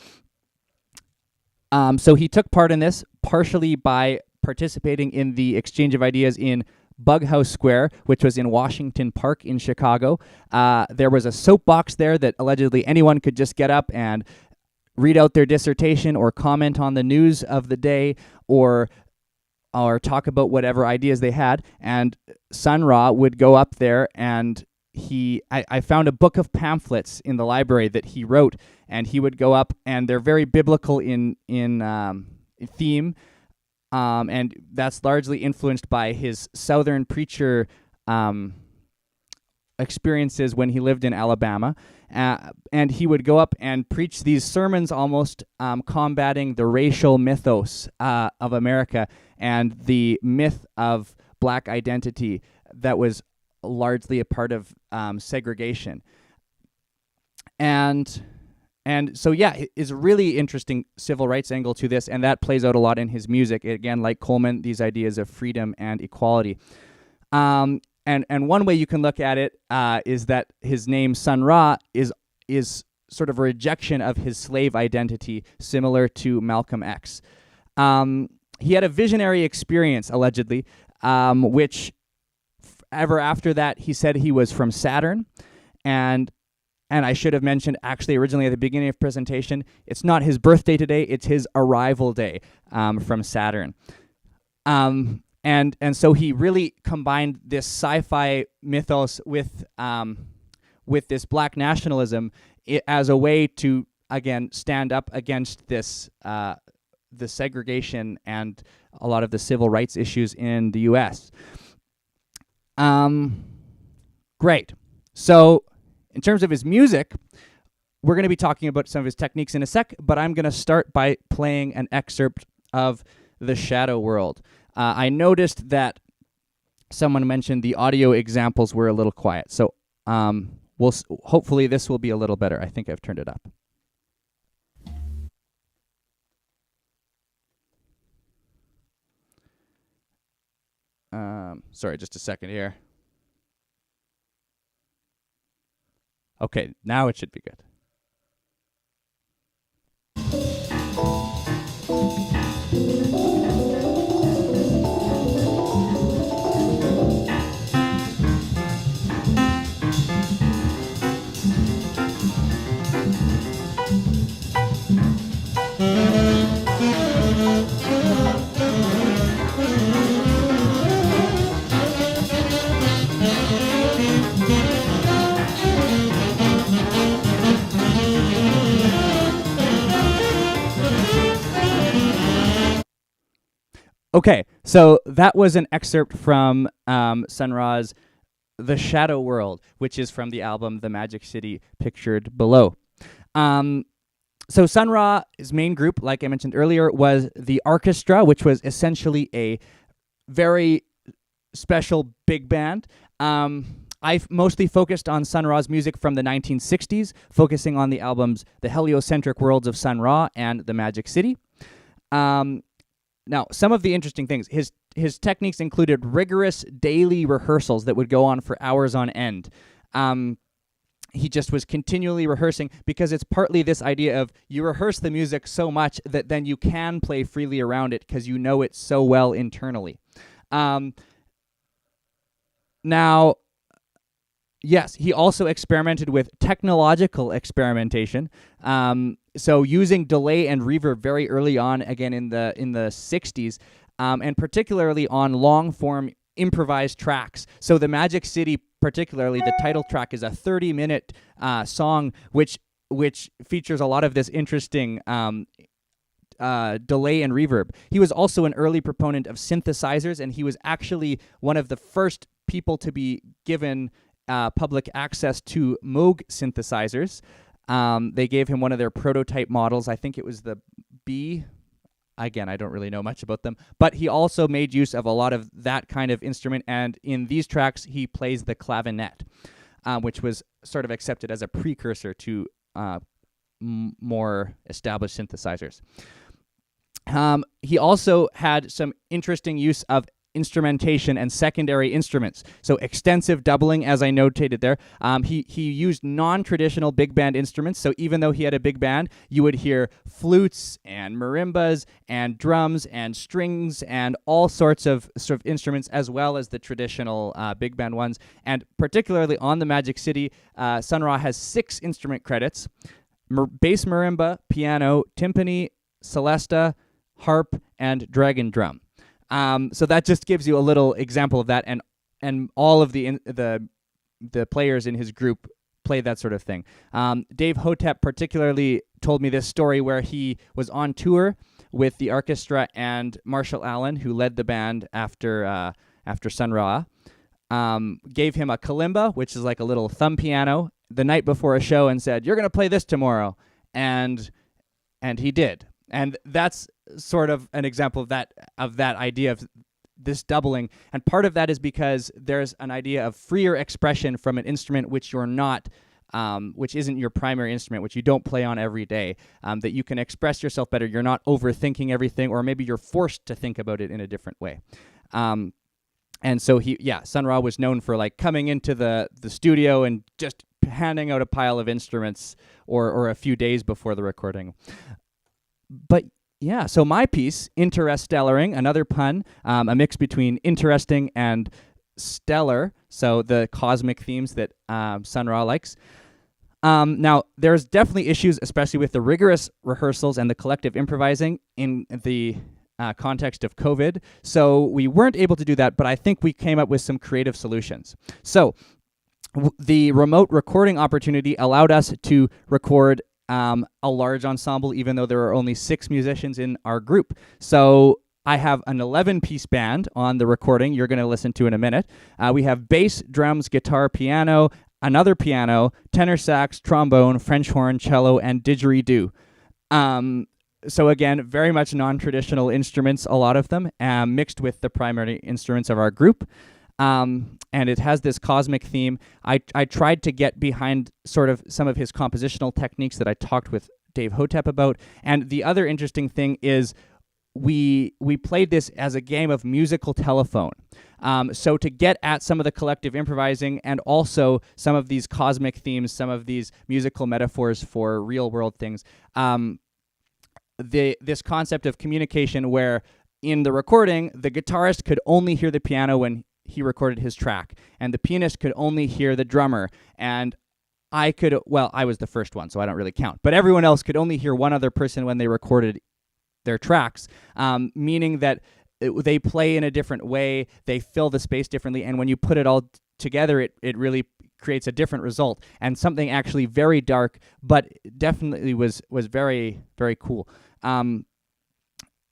So he took part in this partially by participating in the exchange of ideas in Bughouse Square, which was in Washington Park in Chicago. There was a soapbox there that allegedly anyone could just get up and read out their dissertation or comment on the news of the day or talk about whatever ideas they had. And Sun Ra would go up there, and I found a book of pamphlets in the library that he wrote, and he would go up, and they're very biblical in theme. And that's largely influenced by his Southern preacher experiences when he lived in Alabama. And he would go up and preach these sermons almost combating the racial mythos of America and the myth of black identity that was largely a part of segregation. And so, yeah, is a really interesting civil rights angle to this, and that plays out a lot in his music. Again, like Coleman, these ideas of freedom and equality. And one way you can look at it is that his name Sun Ra is sort of a rejection of his slave identity, similar to Malcolm X. He had a visionary experience, allegedly, which ever after that he said he was from Saturn, and I should have mentioned, actually, originally at the beginning of the presentation, it's not his birthday today, it's his arrival day from Saturn. And so he really combined this sci-fi mythos with this black nationalism as a way to, again, stand up against this the segregation and a lot of the civil rights issues in the U.S. Great. So in terms of his music, we're going to be talking about some of his techniques in a sec, but I'm going to start by playing an excerpt of The Shadow World. I noticed that someone mentioned the audio examples were a little quiet, so hopefully this will be a little better. I think I've turned it up. Sorry, just a second here. Okay, now it should be good. Okay, so that was an excerpt from Sun Ra's The Shadow World, which is from the album The Magic City Pictured Below. So Sun Ra's main group, like I mentioned earlier, was the orchestra, which was essentially a very special big band. I've mostly focused on Sun Ra's music from the 1960s, focusing on the albums The Heliocentric Worlds of Sun Ra and The Magic City. Now, some of the interesting things, his techniques included rigorous daily rehearsals that would go on for hours on end. He just was continually rehearsing because it's partly this idea of you rehearse the music so much that then you can play freely around it because you know it so well internally. Now, yes, he also experimented with technological experimentation. So using delay and reverb very early on, again in the 60s, and particularly on long-form improvised tracks. So the Magic City, particularly the title track, is a 30-minute song which features a lot of this interesting delay and reverb. He was also an early proponent of synthesizers, and he was actually one of the first people to be given public access to Moog synthesizers. They gave him one of their prototype models. I think it was the B. Again, I don't really know much about them, but he also made use of a lot of that kind of instrument, and in these tracks, he plays the clavinet, which was sort of accepted as a precursor to more established synthesizers. He also had some interesting use of instrumentation and secondary instruments. So extensive doubling, as I notated there. He used non-traditional big band instruments. So even though he had a big band, you would hear flutes and marimbas and drums and strings and all sorts of instruments, as well as the traditional big band ones. And particularly on the Magic City, Sun Ra has 6 instrument credits: bass marimba, piano, timpani, celesta, harp, and dragon drum. So that just gives you a little example of that, and all of the players in his group played that sort of thing. Dave Hotep particularly told me this story where he was on tour with the orchestra and Marshall Allen, who led the band after Sun Ra, gave him a kalimba, which is like a little thumb piano, the night before a show, and said, "You're going to play this tomorrow," and he did. And that's sort of an example of that idea of this doubling. And part of that is because there's an idea of freer expression from an instrument which you're not, which isn't your primary instrument, which you don't play on every day, that you can express yourself better. You're not overthinking everything, or maybe you're forced to think about it in a different way. And so Sun Ra was known for like coming into the studio and just handing out a pile of instruments or a few days before the recording. But yeah, so my piece, interstellaring, another pun, a mix between interesting and stellar, so the cosmic themes that Sun Ra likes. Now, there's definitely issues, especially with the rigorous rehearsals and the collective improvising in the context of COVID. So we weren't able to do that, but I think we came up with some creative solutions. So the remote recording opportunity allowed us to record a large ensemble, even though there are only 6 musicians in our group. So I have an 11-piece band on the recording you're going to listen to in a minute. We have bass, drums, guitar, piano, another piano, tenor sax, trombone, French horn, cello, and didgeridoo. So again, very much non-traditional instruments, a lot of them, mixed with the primary instruments of our group. And it has this cosmic theme. I tried to get behind sort of some of his compositional techniques that I talked with Dave Hotep about. And the other interesting thing is we played this as a game of musical telephone. So to get at some of the collective improvising and also some of these cosmic themes, some of these musical metaphors for real world things, this concept of communication where in the recording, the guitarist could only hear the piano when he recorded his track, and the pianist could only hear the drummer, and I was the first one, so I don't really count, but everyone else could only hear one other person when they recorded their tracks, meaning that they play in a different way, they fill the space differently, and when you put it all together, it really creates a different result, and something actually very dark, but definitely was very, very cool.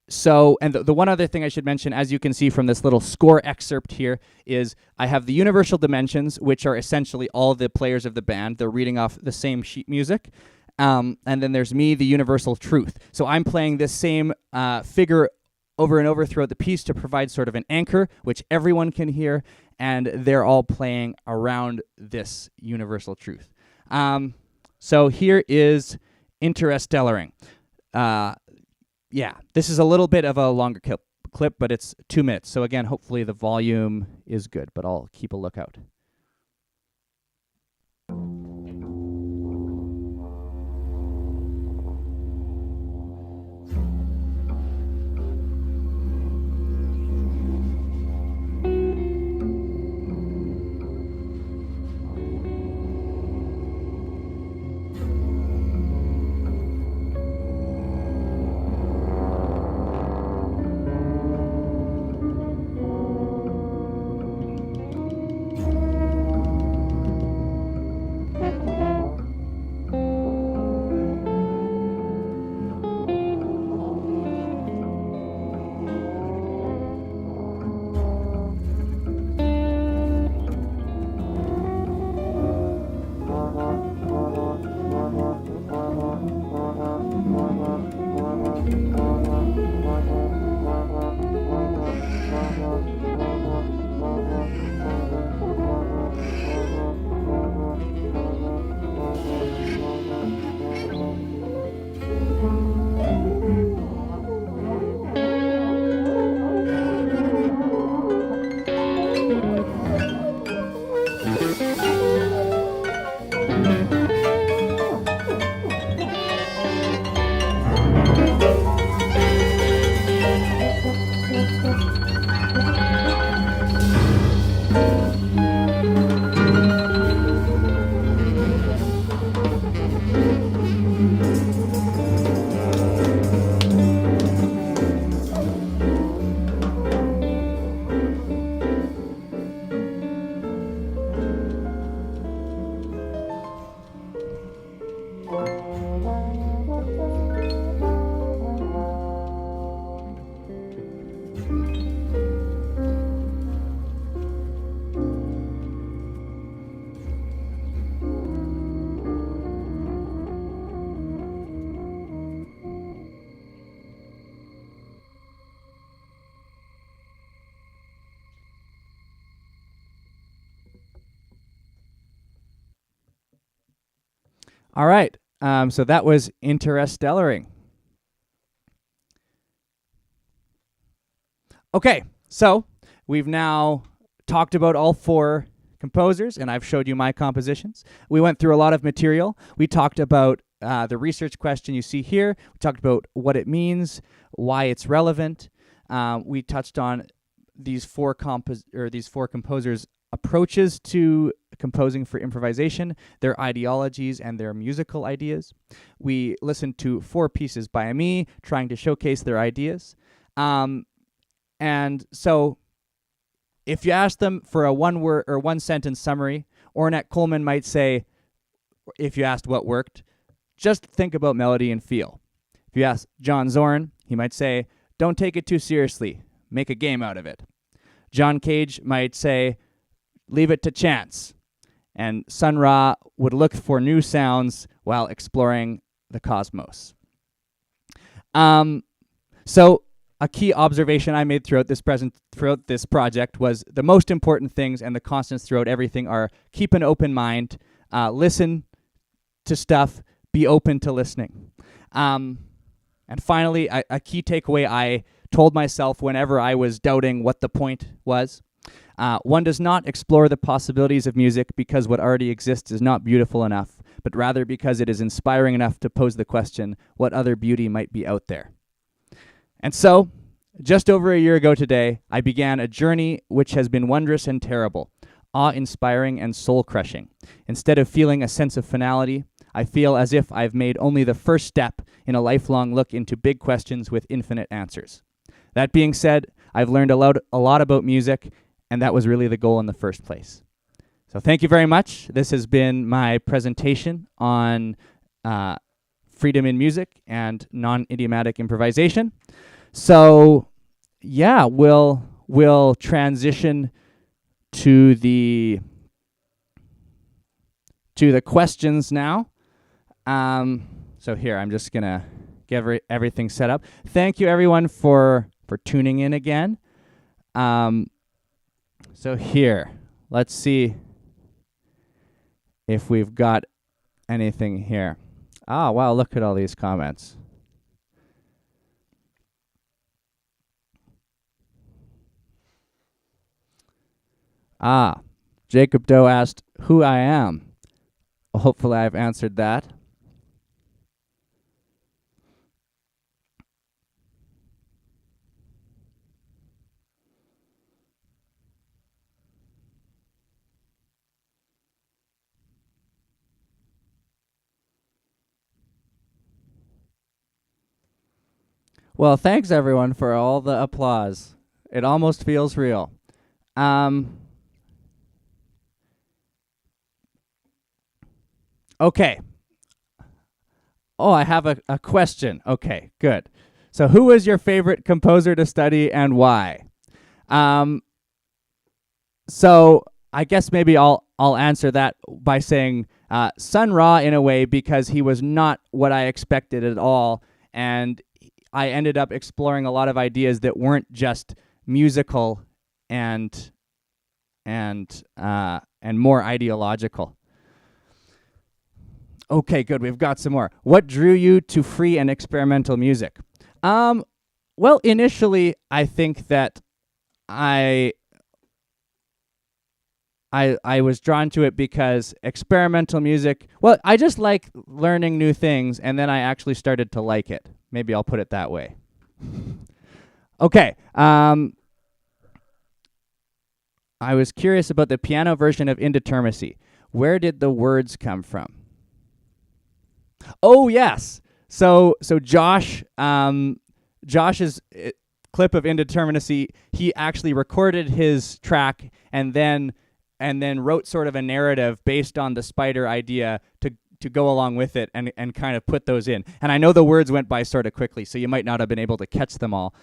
and the one other thing I should mention, as you can see from this little score excerpt here, is I have the universal dimensions, which are essentially all the players of the band. They're reading off the same sheet music. And then there's me, the universal truth. So I'm playing this same figure over and over throughout the piece to provide sort of an anchor, which everyone can hear, and they're all playing around this universal truth. So here is Interstellaring. This is a little bit of a longer clip, but it's 2 minutes. So again, hopefully the volume is good, but I'll keep a lookout. All right, so that was Interstellaring. Okay, so we've now talked about all 4 composers, and I've showed you my compositions. We went through a lot of material. We talked about the research question you see here. We talked about what it means, why it's relevant. We touched on these 4 composers' approaches to composing for improvisation, their ideologies, and their musical ideas. We listened to 4 pieces by me, trying to showcase their ideas. And so if you ask them for a 1-word or 1-sentence summary, Ornette Coleman might say, if you asked what worked, just think about melody and feel. If you ask John Zorn, he might say, don't take it too seriously, make a game out of it. John Cage might say, leave it to chance. And Sun Ra would look for new sounds while exploring the cosmos. So a key observation I made throughout this project was the most important things and the constants throughout everything are keep an open mind, listen to stuff, be open to listening. And finally, a key takeaway I told myself whenever I was doubting what the point was, one does not explore the possibilities of music because what already exists is not beautiful enough, but rather because it is inspiring enough to pose the question, what other beauty might be out there? And so, just over a year ago today, I began a journey which has been wondrous and terrible, awe-inspiring and soul-crushing. Instead of feeling a sense of finality, I feel as if I've made only the first step in a lifelong look into big questions with infinite answers. That being said, I've learned a lot about music, and that was really the goal in the first place. So thank you very much. This has been my presentation on freedom in music and non-idiomatic improvisation. So yeah, we'll transition to the questions now. So here, I'm just gonna get everything set up. Thank you everyone for tuning in again. So here, let's see if we've got anything here. Ah, wow, look at all these comments. Ah, Jacob Doe asked who I am. Hopefully I've answered that. Well, thanks everyone for all the applause. It almost feels real. Okay. Oh, I have a question. Okay, good. So who was your favorite composer to study and why? So I guess maybe I'll answer that by saying Sun Ra in a way, because he was not what I expected at all, and I ended up exploring a lot of ideas that weren't just musical and more ideological. Okay, good. We've got some more. What drew you to free and experimental music? Well, initially, I think that I was drawn to it because experimental music, well, I just like learning new things, and then I actually started to like it. Maybe I'll put it that way. Okay. I was curious about the piano version of Indeterminacy. Where did the words come from? Oh, yes. So Josh's clip of Indeterminacy, he actually recorded his track and then wrote sort of a narrative based on the spider idea to go along with it and kind of put those in. And I know the words went by sort of quickly, so you might not have been able to catch them all.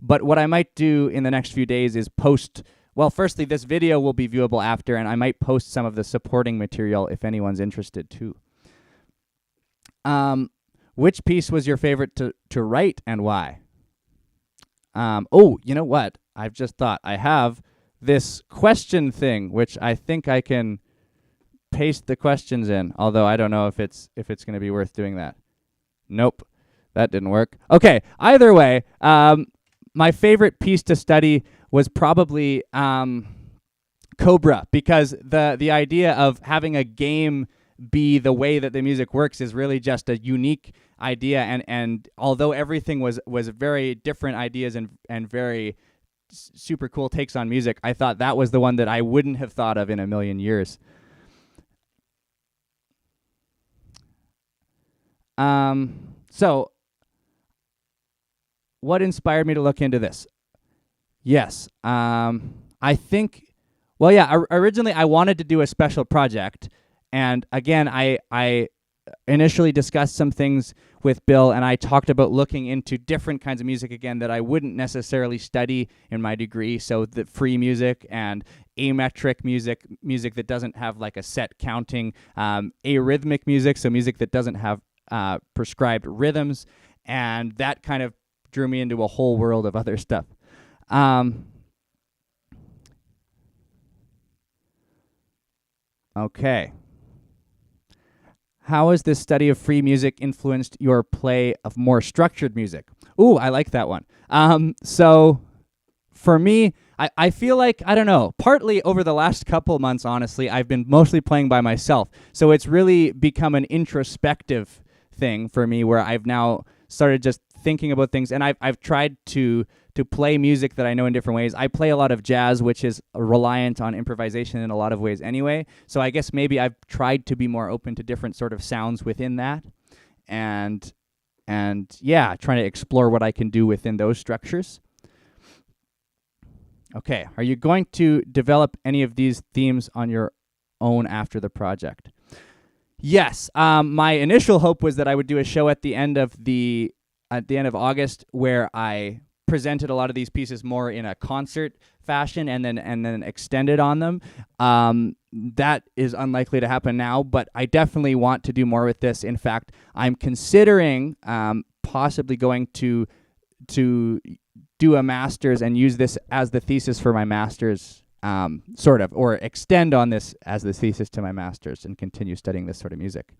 But what I might do in the next few days is post, well, firstly, this video will be viewable after, and I might post some of the supporting material if anyone's interested too. Which piece was your favorite to write and why? Oh, you know what? I've just thought I have this question thing, which I think I can paste the questions in, although I don't know if it's going to be worth doing that. Nope, that didn't work. Okay, either way, my favorite piece to study was probably Cobra, because the idea of having a game be the way that the music works is really just a unique idea, and although everything was very different ideas and very super cool takes on music, I thought that was the one that I wouldn't have thought of in a million years. So what inspired me to look into this? Yes, I think, well, yeah, originally I wanted to do a special project, and again, I initially discussed some things with Bill, and I talked about looking into different kinds of music again that I wouldn't necessarily study in my degree, so the free music and ametric music that doesn't have like a set counting, arrhythmic music, so music that doesn't have prescribed rhythms, and that kind of drew me into a whole world of other stuff. Okay. How has this study of free music influenced your play of more structured music? Ooh, I like that one. So for me, I feel like, I don't know, partly over the last couple months, honestly, I've been mostly playing by myself. So it's really become an introspective thing for me, where I've now started just thinking about things, and I've tried to play music that I know in different ways. I play a lot of jazz, which is reliant on improvisation in a lot of ways anyway. So I guess maybe I've tried to be more open to different sort of sounds within that, and yeah, trying to explore what I can do within those structures. Okay, are you going to develop any of these themes on your own after the project? Yes, my initial hope was that I would do a show at the end of the at the end of August where I presented a lot of these pieces more in a concert fashion and then extended on them. That is unlikely to happen now, but I definitely want to do more with this. In fact, I'm considering possibly going to do a master's and use this as the thesis for my master's, sort of, or extend on this as the thesis to my master's and continue studying this sort of music.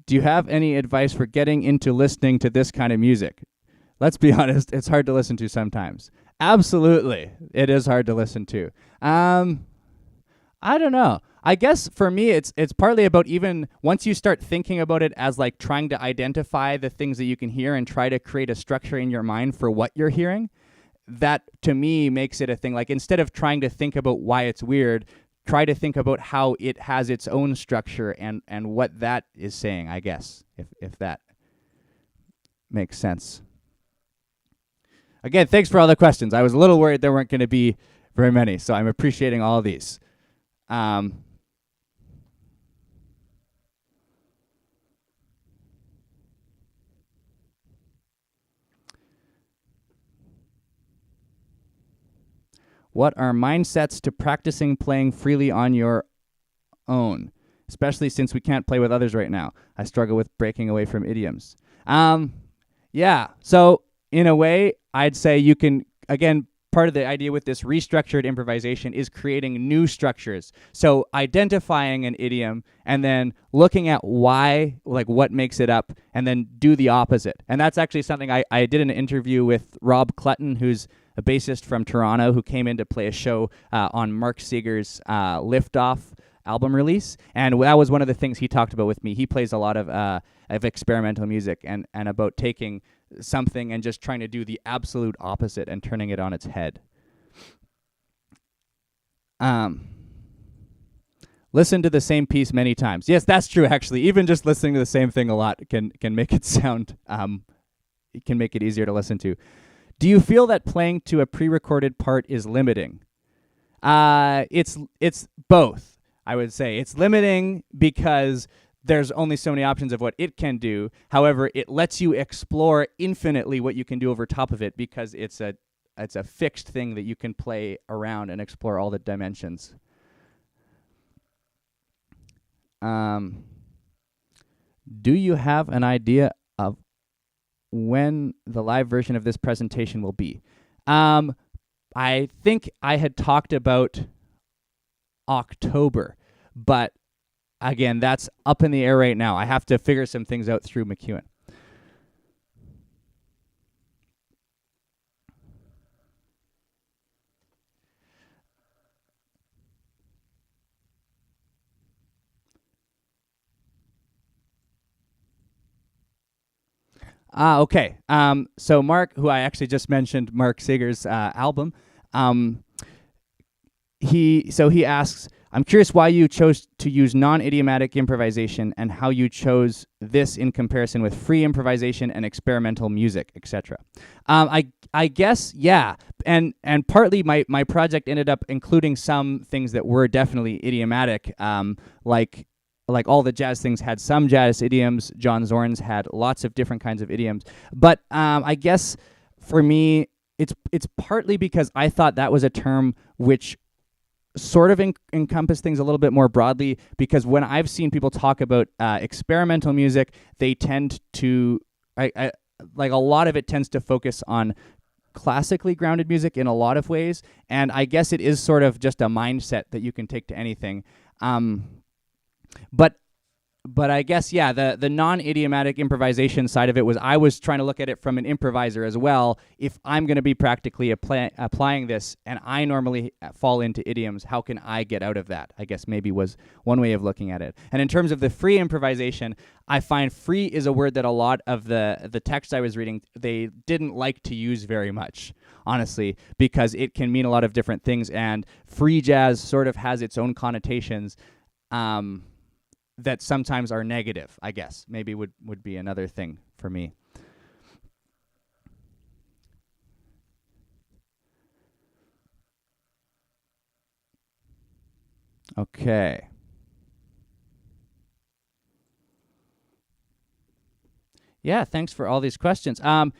Do you have any advice for getting into listening to this kind of music? Let's be honest, it's hard to listen to sometimes. Absolutely, it is hard to listen to. I don't know. I guess for me, it's partly about even once you start thinking about it as like trying to identify the things that you can hear and try to create a structure in your mind for what you're hearing. That to me makes it a thing. Like instead of trying to think about why it's weird, try to think about how it has its own structure and what that is saying, I guess, if that makes sense. Again, thanks for all the questions. I was a little worried there weren't going to be very many, so I'm appreciating all of these. What are mindsets to practicing playing freely on your own, especially since we can't play with others right now? I struggle with breaking away from idioms. Yeah, so in a way, I'd say you can, again, part of the idea with this restructured improvisation is creating new structures. So identifying an idiom and then looking at why, like what makes it up, and then do the opposite. And that's actually something I did an interview with Rob Clutton, who's a bassist from Toronto, who came in to play a show on Mark Seeger's Liftoff album release. And that was one of the things he talked about with me. He plays a lot of experimental music and about taking something and just trying to do the absolute opposite and turning it on its head. Listen to the same piece many times. Yes, that's true, actually. Even just listening to the same thing a lot can make it sound, it can make it easier to listen to. Do you feel that playing to a pre-recorded part is limiting? It's both, I would say. It's limiting because there's only so many options of what it can do. However, it lets you explore infinitely what you can do over top of it because it's a fixed thing that you can play around and explore all the dimensions. Do you have an idea of when the live version of this presentation will be? I think I had talked about October, but again, that's up in the air right now. I have to figure some things out through McEwen. Okay. So Mark, who I actually just mentioned, Mark Seeger's album, he asks, I'm curious why you chose to use non-idiomatic improvisation and how you chose this in comparison with free improvisation and experimental music, etc. I guess, yeah. And partly my project ended up including some things that were definitely idiomatic, like all the jazz things had some jazz idioms. John Zorn's had lots of different kinds of idioms. But I guess for me, it's partly because I thought that was a term which sort of encompass things a little bit more broadly, because when I've seen people talk about experimental music, they tend to, like a lot of it tends to focus on classically grounded music in a lot of ways, and I guess it is sort of just a mindset that you can take to anything. But I guess, yeah, the non-idiomatic improvisation side of it was I was trying to look at it from an improviser as well. If I'm going to be practically applying this and I normally fall into idioms, how can I get out of that? I guess maybe was one way of looking at it. And in terms of the free improvisation, I find free is a word that a lot of the text I was reading, they didn't like to use very much, honestly, because it can mean a lot of different things, and free jazz sort of has its own connotations. That sometimes are negative, I guess, maybe would be another thing for me. Okay. Yeah, thanks for all these questions. I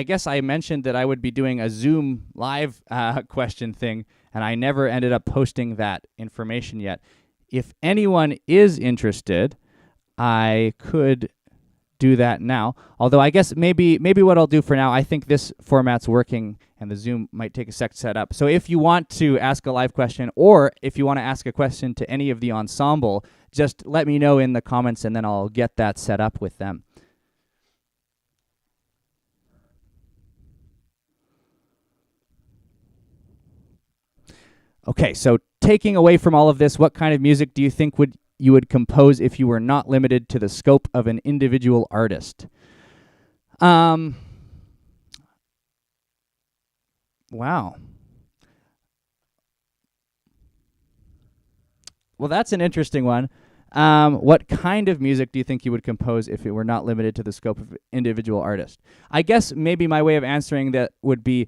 guess I mentioned that I would be doing a Zoom live question thing, and I never ended up posting that information yet. If anyone is interested, I could do that now. Although I guess maybe what I'll do for now, I think this format's working, and the Zoom might take a sec to set up. So if you want to ask a live question, or if you want to ask a question to any of the ensemble, just let me know in the comments, and then I'll get that set up with them. Okay, so taking away from all of this, what kind of music do you think you would compose if you were not limited to the scope of an individual artist? Wow. Well, that's an interesting one. What kind of music do you think you would compose if it were not limited to the scope of an individual artist? I guess maybe my way of answering that would be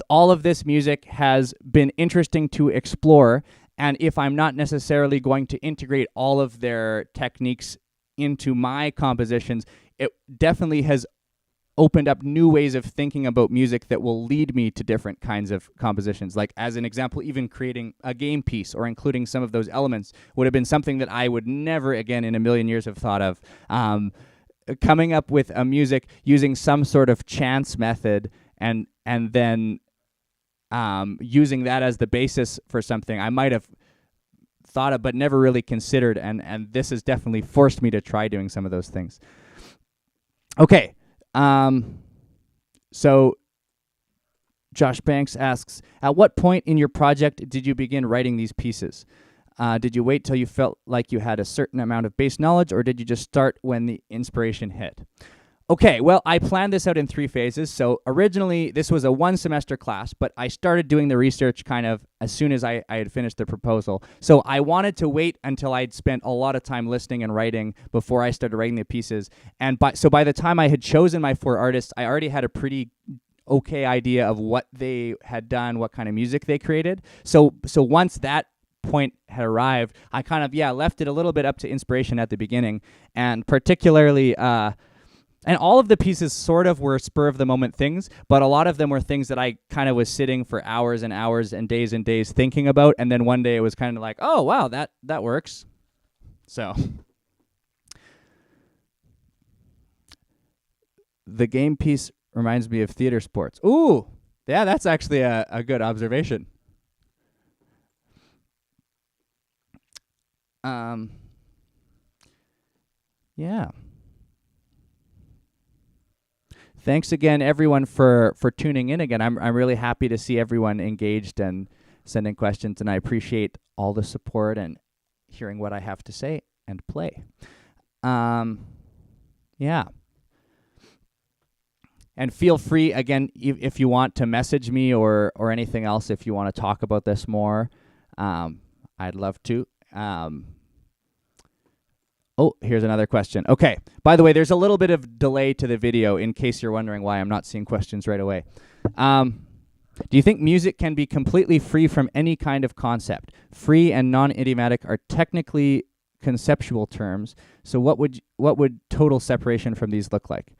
all of this music has been interesting to explore, and if I'm not necessarily going to integrate all of their techniques into my compositions, it definitely has opened up new ways of thinking about music that will lead me to different kinds of compositions. Like, as an example, even creating a game piece or including some of those elements would have been something that I would never again in a million years have thought of. Coming up with a music using some sort of chance method and then using that as the basis for something I might have thought of but never really considered, and this has definitely forced me to try doing some of those things. Okay, so Josh Banks asks, at what point in your project did you begin writing these pieces? Did you wait till you felt like you had a certain amount of base knowledge, or did you just start when the inspiration hit? Okay, well, I planned this out in 3 phases. So originally, this was a 1-semester class, but I started doing the research kind of as soon as I had finished the proposal. So I wanted to wait until I'd spent a lot of time listening and writing before I started writing the pieces. And by the time I had chosen my 4 artists, I already had a pretty okay idea of what they had done, what kind of music they created. So once that point had arrived, I kind of, left it a little bit up to inspiration at the beginning. And particularly... and all of the pieces sort of were spur-of-the-moment things, but a lot of them were things that I kind of was sitting for hours and hours and days thinking about, and then one day it was kind of like, oh, wow, that works. So the game piece reminds me of theater sports. Ooh, yeah, that's actually a good observation. Yeah. Thanks again, everyone, for tuning in again. I'm really happy to see everyone engaged and sending questions, and I appreciate all the support and hearing what I have to say and play. Yeah. And feel free, again, if you want to message me or anything else, if you want to talk about this more, I'd love to. Oh, here's another question. Okay. By the way, there's a little bit of delay to the video in case you're wondering why I'm not seeing questions right away. Do you think music can be completely free from any kind of concept? Free and non-idiomatic are technically conceptual terms. So what would total separation from these look like?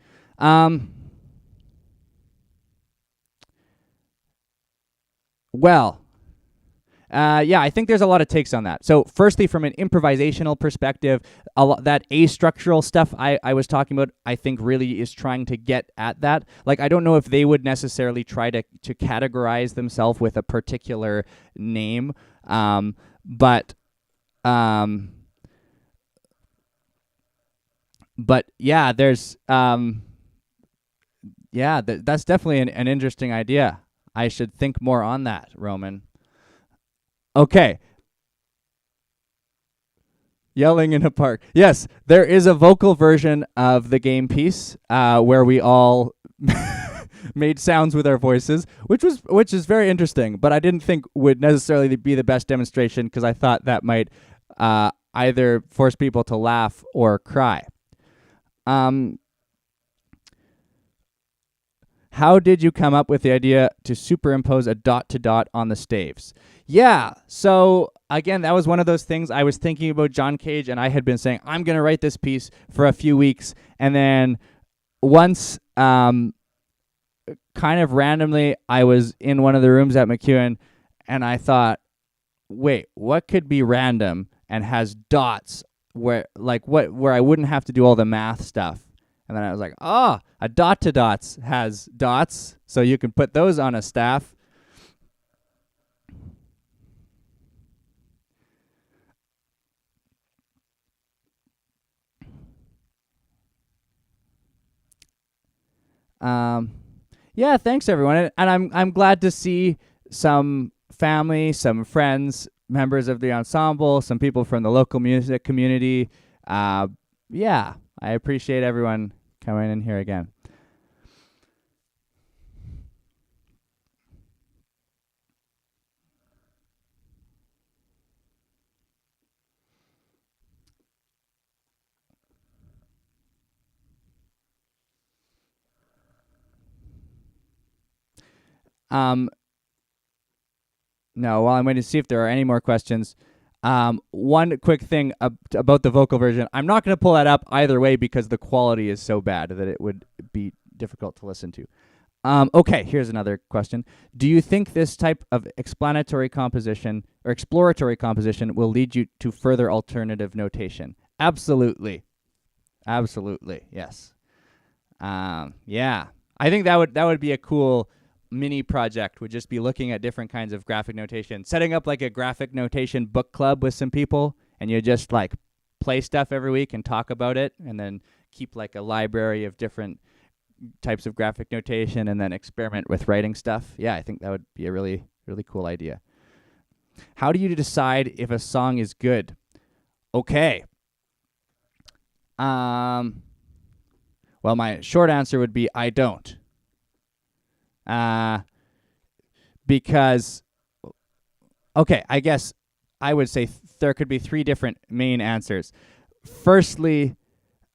I think there's a lot of takes on that. So firstly, from an improvisational perspective, that astructural stuff I was talking about, I think really is trying to get at that. Like, I don't know if they would necessarily try to categorize themselves with a particular name, but yeah, there's that's definitely an interesting idea. I should think more on that, Roman. Okay. Yelling in a park. Yes, there is a vocal version of the game piece where we all made sounds with our voices, which is very interesting, but I didn't think would necessarily be the best demonstration because I thought that might either force people to laugh or cry. How did you come up with the idea to superimpose a dot to dot on the staves? Yeah, so again, that was one of those things. I was thinking about John Cage, and I had been saying, I'm going to write this piece for a few weeks. And then once, kind of randomly, I was in one of the rooms at McEwen, and I thought, wait, what could be random and has dots where I wouldn't have to do all the math stuff? And then I was like, a dot to dots has dots, so you can put those on a staff. Yeah, thanks everyone, and I'm glad to see some family, some friends, members of the ensemble, some people from the local music community. Yeah, I appreciate everyone coming in here again. No, well, I'm waiting to see if there are any more questions. One quick thing about the vocal version. I'm not going to pull that up either way because the quality is so bad that it would be difficult to listen to. Okay, here's another question. Do you think this type of explanatory composition or exploratory composition will lead you to further alternative notation? Absolutely. Absolutely, yes. Yeah. I think that would be a cool mini project, would just be looking at different kinds of graphic notation, setting up like a graphic notation book club with some people, and you just like play stuff every week and talk about it, and then keep like a library of different types of graphic notation and then experiment with writing stuff. Yeah, I think that would be a really, really cool idea. How do you decide if a song is good? Okay. Well, my short answer would be I don't. Because, okay, I guess I would say there could be three different main answers. Firstly,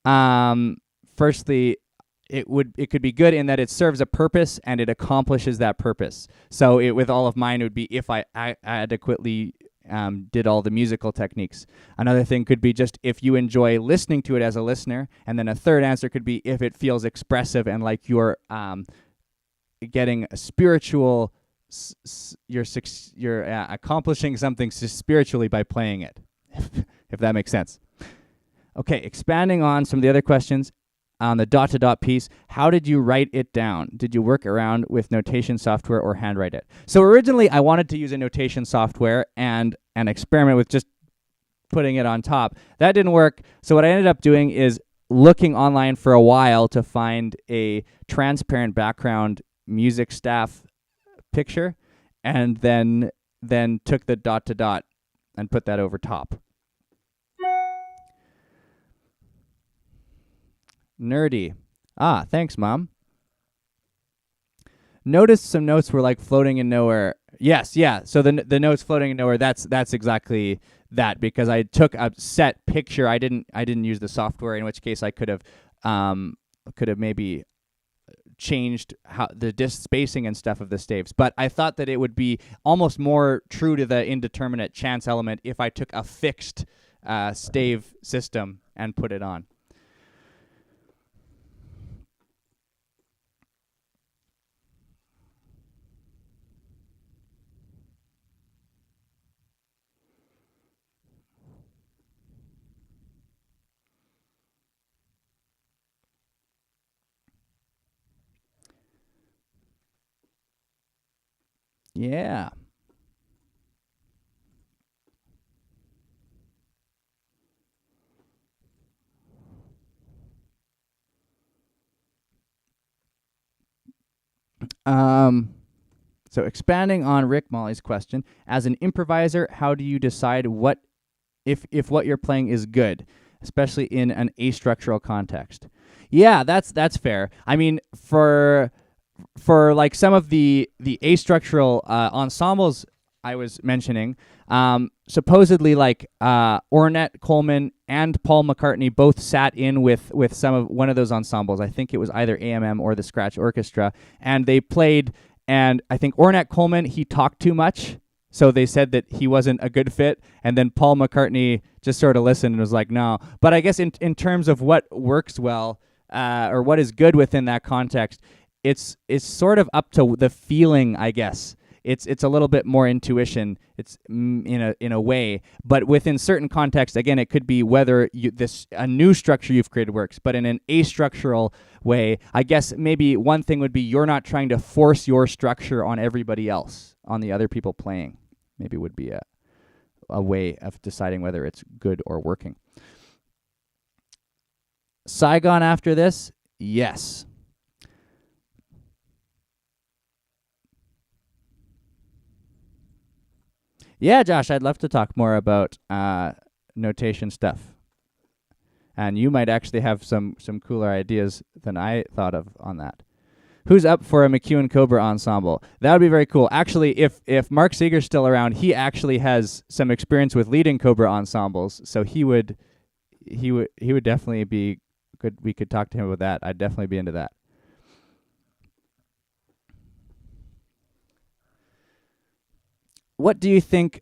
it could be good in that it serves a purpose and it accomplishes that purpose. So with all of mine, it would be if I adequately did all the musical techniques. Another thing could be just if you enjoy listening to it as a listener. And then a third answer could be if it feels expressive and like you're getting a spiritual, you're accomplishing something spiritually by playing it, if that makes sense. Okay, expanding on some of the other questions on the dot-to-dot piece, how did you write it down? Did you work around with notation software or handwrite it? So originally, I wanted to use a notation software and experiment with just putting it on top. That didn't work, so what I ended up doing is looking online for a while to find a transparent background music staff picture, and then took the dot to dot and put that over top. Nerdy. Thanks, Mom. Noticed some notes were like floating in nowhere. Yes, yeah. So the notes floating in nowhere, that's exactly that, because I took a set picture. I didn't use the software, in which case I could have maybe changed how the disk spacing and stuff of the staves, but I thought that it would be almost more true to the indeterminate chance element if I took a fixed stave system and put it on. Yeah. So expanding on Rick Molly's question, as an improviser, how do you decide what if what you're playing is good, especially in an astructural context? Yeah, that's fair. I mean, for like some of the astructural ensembles I was mentioning, supposedly like Ornette Coleman and Paul McCartney both sat in with one of those ensembles. I think it was either AMM or the Scratch Orchestra, and they played. And I think Ornette Coleman, he talked too much, so they said that he wasn't a good fit. And then Paul McCartney just sort of listened and was like, no. But I guess in terms of what works well or what is good within that context, it's sort of up to the feeling, I guess. It's a little bit more intuition. It's in a way, but within certain contexts, again, it could be whether a new structure you've created works, but in an astructural way, I guess maybe one thing would be you're not trying to force your structure on everybody else, on the other people playing. Maybe would be a way of deciding whether it's good or working. Saigon after this, yes. Yeah, Josh, I'd love to talk more about notation stuff. And you might actually have some cooler ideas than I thought of on that. Who's up for a McEwen Cobra ensemble? That would be very cool. Actually, if Mark Seeger's still around, he actually has some experience with leading Cobra ensembles, so he would definitely be good. We could talk to him about that. I'd definitely be into that. What do you think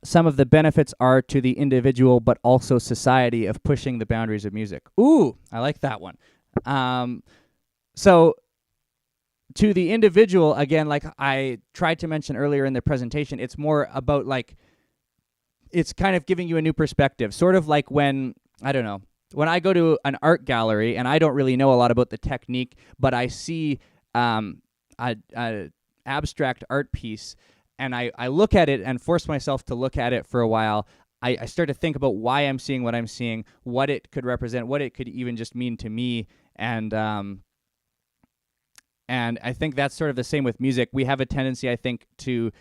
some of the benefits are to the individual, but also society, of pushing the boundaries of music? Ooh, I like that one. So to the individual, again, like I tried to mention earlier in the presentation, it's more about like, it's kind of giving you a new perspective, sort of like when, I don't know, when I go to an art gallery and I don't really know a lot about the technique, but I see a abstract art piece, and I look at it and force myself to look at it for a while. I start to think about why I'm seeing what I'm seeing, what it could represent, what it could even just mean to me, and I think that's sort of the same with music. We have a tendency, I think, to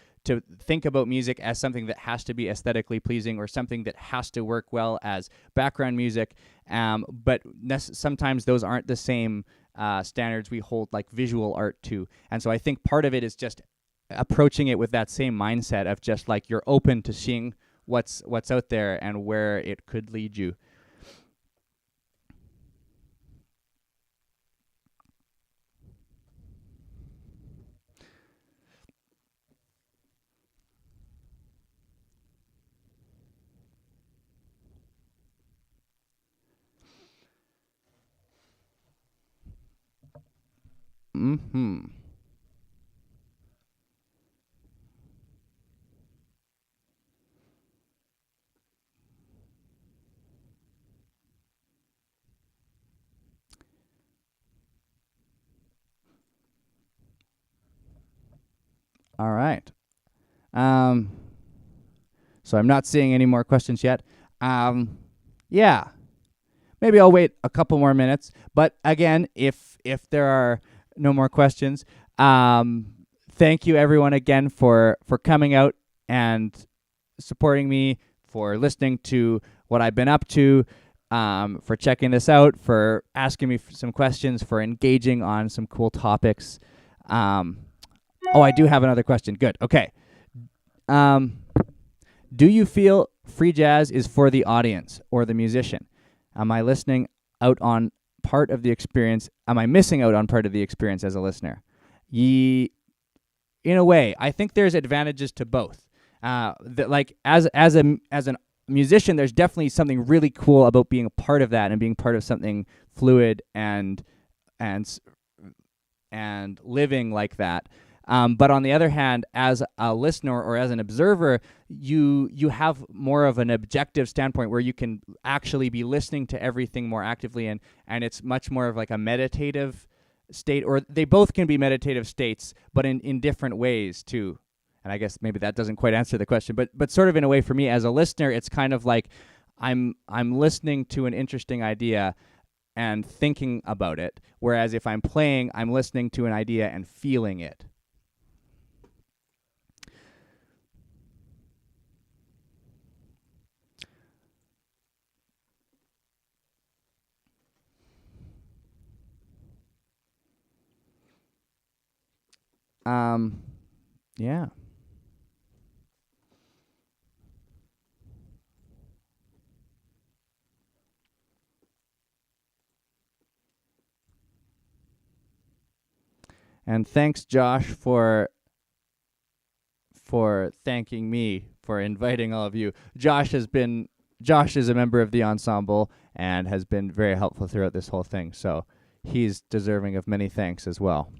think about music as something that has to be aesthetically pleasing or something that has to work well as background music, but sometimes those aren't the same standards we hold like visual art to. And so I think part of it is just approaching it with that same mindset of just like you're open to seeing what's out there and where it could lead you. Mm-hmm. All right. So I'm not seeing any more questions yet. Yeah. Maybe I'll wait a couple more minutes. But again, if there are no more questions, thank you everyone again for coming out and supporting me, for listening to what I've been up to, for checking this out, for asking me some questions, for engaging on some cool topics. I do have another question. Good. Okay. Do you feel free jazz is for the audience or the musician? Am I listening out on part of the experience? Am I missing out on part of the experience as a listener? In a way, I think there's advantages to both. Like as a musician, there's definitely something really cool about being a part of that and being part of something fluid and living like that. But on the other hand, as a listener or as an observer, you have more of an objective standpoint where you can actually be listening to everything more actively, and it's much more of like a meditative state, or they both can be meditative states, but in different ways too. And I guess maybe that doesn't quite answer the question, but sort of in a way for me as a listener, it's kind of like I'm listening to an interesting idea and thinking about it, whereas if I'm playing, I'm listening to an idea and feeling it. Yeah. And thanks, Josh, for thanking me for inviting all of you. Josh is a member of the ensemble and has been very helpful throughout this whole thing. So he's deserving of many thanks as well.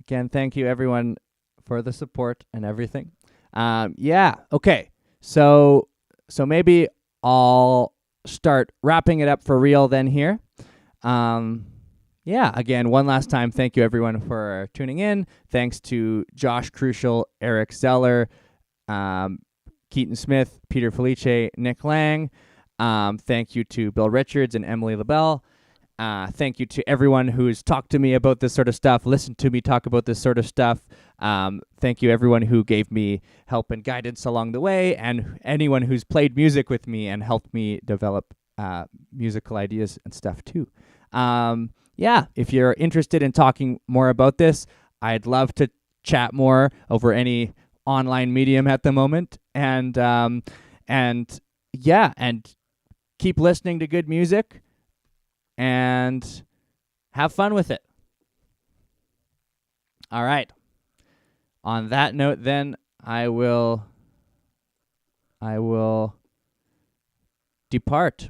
Again, thank you everyone for the support and everything. Okay. So maybe I'll start wrapping it up for real then here. Again, one last time, thank you everyone for tuning in. Thanks to Josh Crucial, Eric Zeller, Keaton Smith, Peter Felice, Nick Lang. Thank you to Bill Richards and Emily LaBelle. Thank you to everyone who's talked to me about this sort of stuff, listened to me talk about this sort of stuff. Thank you everyone who gave me help and guidance along the way, and anyone who's played music with me and helped me develop musical ideas and stuff too. If you're interested in talking more about this, I'd love to chat more over any online medium at the moment. And keep listening to good music and have fun with it. All right. On that note, then, I will depart.